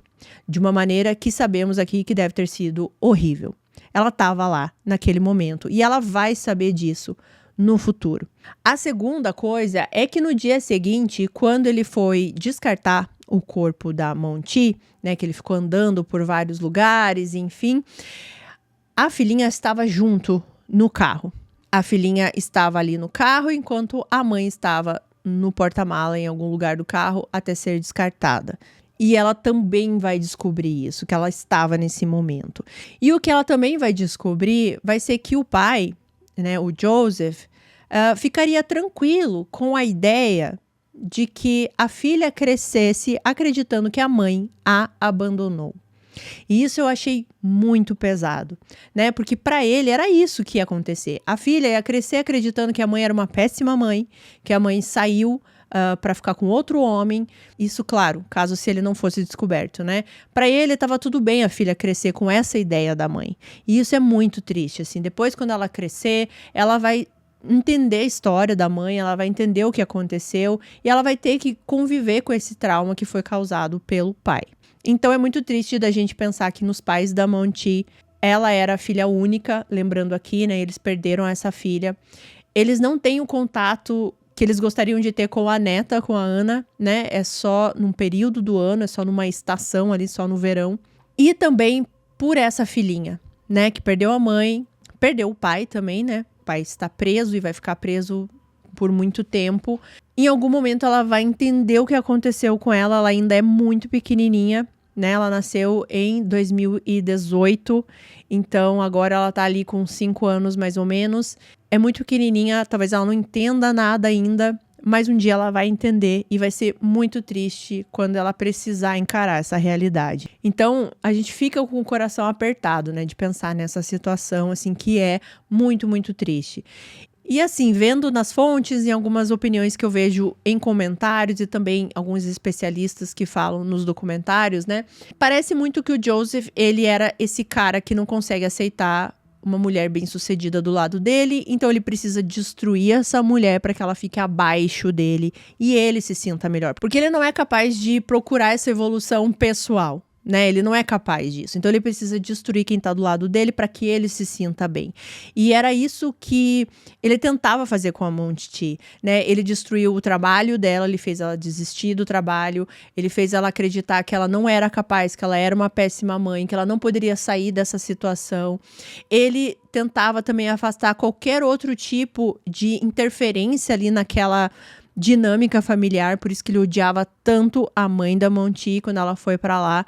de uma maneira que sabemos aqui que deve ter sido horrível. Ela estava lá naquele momento e ela vai saber disso no futuro. A segunda coisa é que no dia seguinte, quando ele foi descartar o corpo da Monty, né, que ele ficou andando por vários lugares, enfim, a filhinha estava junto no carro. A filhinha estava ali no carro, enquanto a mãe estava no porta-mala em algum lugar do carro até ser descartada. E ela também vai descobrir isso, que ela estava nesse momento. E o que ela também vai descobrir vai ser que o pai, né, o Joseph, ficaria tranquilo com a ideia de que a filha crescesse acreditando que a mãe a abandonou. E isso eu achei muito pesado, né? Porque para ele era isso que ia acontecer. A filha ia crescer acreditando que a mãe era uma péssima mãe, que a mãe saiu para ficar com outro homem. Isso, claro, caso se ele não fosse descoberto, né? Para ele estava tudo bem a filha crescer com essa ideia da mãe. E isso é muito triste, assim. Depois, quando ela crescer, ela vai entender a história da mãe, ela vai entender o que aconteceu e ela vai ter que conviver com esse trauma que foi causado pelo pai. Então é muito triste da gente pensar que nos pais da Monty, ela era a filha única, lembrando aqui, né, eles perderam essa filha. Eles não têm o contato que eles gostariam de ter com a neta, com a Ana, né, é só num período do ano, é só numa estação ali, só no verão. E também por essa filhinha, né, que perdeu a mãe, perdeu o pai também, né, o pai está preso e vai ficar preso por muito tempo. Em algum momento ela vai entender o que aconteceu com ela, ela ainda é muito pequenininha, né? Ela nasceu em 2018, então agora ela tá ali com 5 anos mais ou menos. É muito pequenininha, talvez ela não entenda nada ainda, mas um dia ela vai entender e vai ser muito triste quando ela precisar encarar essa realidade. Então, a gente fica com o coração apertado, né, de pensar nessa situação, assim, que é muito, muito triste. E assim, vendo nas fontes e algumas opiniões que eu vejo em comentários e também alguns especialistas que falam nos documentários, né, parece muito que o Joseph, ele era esse cara que não consegue aceitar uma mulher bem-sucedida do lado dele, então ele precisa destruir essa mulher para que ela fique abaixo dele e ele se sinta melhor. Porque ele não é capaz de procurar essa evolução pessoal, né? Ele não é capaz disso. Então ele precisa destruir quem tá do lado dele para que ele se sinta bem. E era isso que ele tentava fazer com a Monty, né? Ele destruiu o trabalho dela, ele fez ela desistir do trabalho, ele fez ela acreditar que ela não era capaz, que ela era uma péssima mãe, que ela não poderia sair dessa situação. Ele tentava também afastar qualquer outro tipo de interferência ali naquela dinâmica familiar, por isso que ele odiava tanto a mãe da Monty quando ela foi pra lá.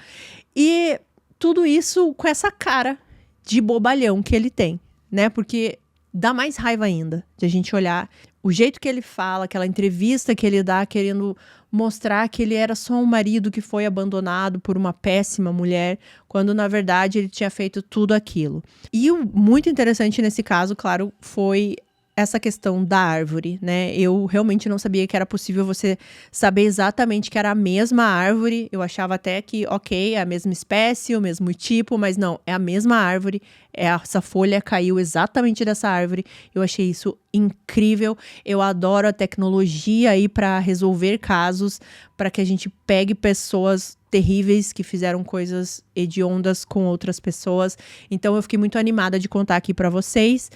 E tudo isso com essa cara de bobalhão que ele tem, né? Porque dá mais raiva ainda de a gente olhar o jeito que ele fala, aquela entrevista que ele dá querendo mostrar que ele era só um marido que foi abandonado por uma péssima mulher, quando na verdade ele tinha feito tudo aquilo. E o muito interessante nesse caso, claro, foi essa questão da árvore, né? Eu realmente não sabia que era possível você saber exatamente que era a mesma árvore. Eu achava até que, ok, é a mesma espécie, o mesmo tipo, mas não, é a mesma árvore. Essa folha caiu exatamente dessa árvore. Eu achei isso incrível. Eu adoro a tecnologia aí para resolver casos, para que a gente pegue pessoas terríveis que fizeram coisas hediondas com outras pessoas. Então eu fiquei muito animada de contar aqui para vocês.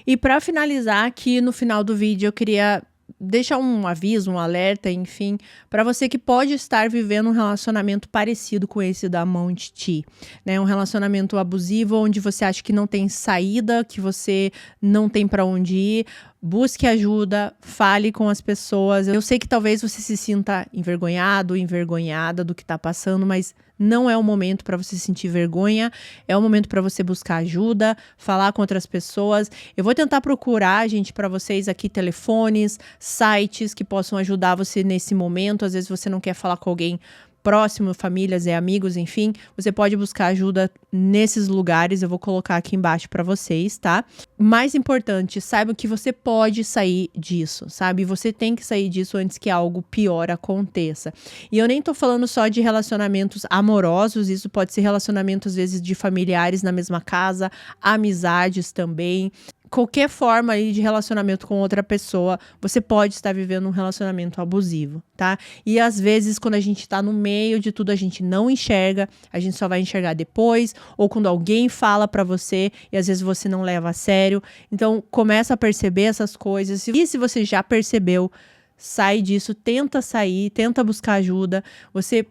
E para finalizar aqui no final do vídeo, eu queria deixar um aviso, um alerta, enfim, para você que pode estar vivendo um relacionamento parecido com esse da Monte T, né? Um relacionamento abusivo onde você acha que não tem saída, que você não tem para onde ir. Busque ajuda, fale com as pessoas. Eu sei que talvez você se sinta envergonhado, envergonhada do que tá passando, mas não é o momento para você sentir vergonha, é o momento para você buscar ajuda, falar com outras pessoas. Eu vou tentar procurar, gente, para vocês aqui telefones, sites que possam ajudar você nesse momento. Às vezes você não quer falar com alguém próximo, famílias e amigos, enfim, você pode buscar ajuda nesses lugares, eu vou colocar aqui embaixo para vocês, tá? Mais importante, saiba que você pode sair disso, sabe? Você tem que sair disso antes que algo pior aconteça. E eu nem tô falando só de relacionamentos amorosos, isso pode ser relacionamento, às vezes, de familiares na mesma casa, amizades também. Qualquer forma aí de relacionamento com outra pessoa, você pode estar vivendo um relacionamento abusivo, tá? E às vezes, quando a gente tá no meio de tudo, a gente não enxerga, a gente só vai enxergar depois, ou quando alguém fala pra você, e às vezes você não leva a sério. Então, começa a perceber essas coisas. E se você já percebeu, sai disso, tenta sair, tenta buscar ajuda. Você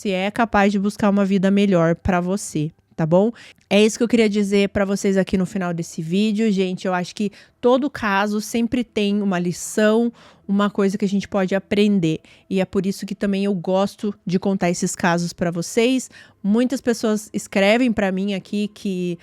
é capaz de buscar uma vida melhor pra você. Tá bom? É isso que eu queria dizer pra vocês aqui no final desse vídeo, gente. Eu acho que todo caso sempre tem uma lição, uma coisa que a gente pode aprender. E é por isso que também eu gosto de contar esses casos pra vocês. Muitas pessoas escrevem pra mim aqui que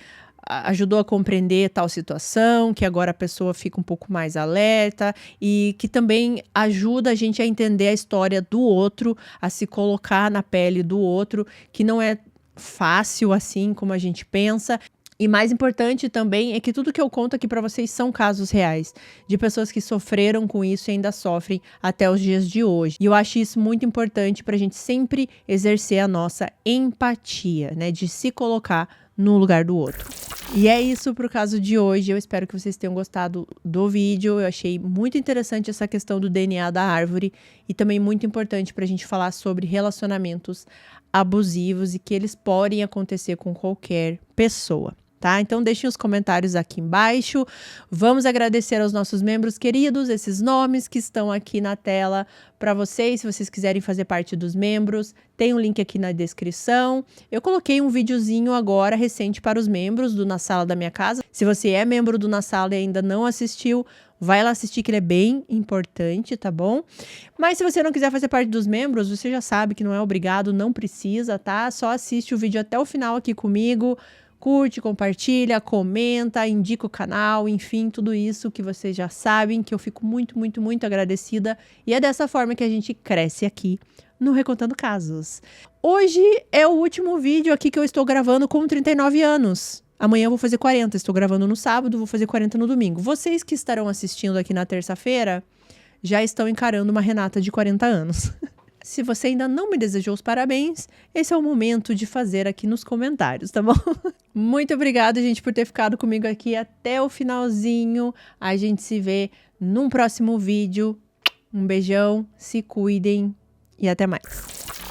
ajudou a compreender tal situação, que agora a pessoa fica um pouco mais alerta e que também ajuda a gente a entender a história do outro, a se colocar na pele do outro, que não é fácil assim como a gente pensa. E mais importante também é que tudo que eu conto aqui para vocês são casos reais, de pessoas que sofreram com isso e ainda sofrem até os dias de hoje. E eu acho isso muito importante para a gente sempre exercer a nossa empatia, né, de se colocar no lugar do outro. E é isso pro caso de hoje. Eu espero que vocês tenham gostado do vídeo. Eu achei muito interessante essa questão do DNA da árvore e também muito importante pra gente falar sobre relacionamentos abusivos e que eles podem acontecer com qualquer pessoa. Tá? Então deixem os comentários aqui embaixo. Vamos agradecer aos nossos membros queridos, esses nomes que estão aqui na tela para vocês, se vocês quiserem fazer parte dos membros. Tem um link aqui na descrição. Eu coloquei um videozinho agora recente para os membros do Na Sala da Minha Casa. Se você é membro do Na Sala e ainda não assistiu, vai lá assistir que ele é bem importante, tá bom? Mas se você não quiser fazer parte dos membros, você já sabe que não é obrigado, não precisa, tá? Só assiste o vídeo até o final aqui comigo. Curte, compartilha, comenta, indica o canal, enfim, tudo isso que vocês já sabem, que eu fico muito, muito, muito agradecida. E é dessa forma que a gente cresce aqui no Recontando Casos. Hoje é o último vídeo aqui que eu estou gravando com 39 anos. Amanhã eu vou fazer 40, estou gravando no sábado, vou fazer 40 no domingo. Vocês que estarão assistindo aqui na terça-feira já estão encarando uma Renata de 40 anos. Se você ainda não me desejou os parabéns, esse é o momento de fazer aqui nos comentários, tá bom? Muito obrigada, gente, por ter ficado comigo aqui até o finalzinho. A gente se vê num próximo vídeo. Um beijão, se cuidem e até mais.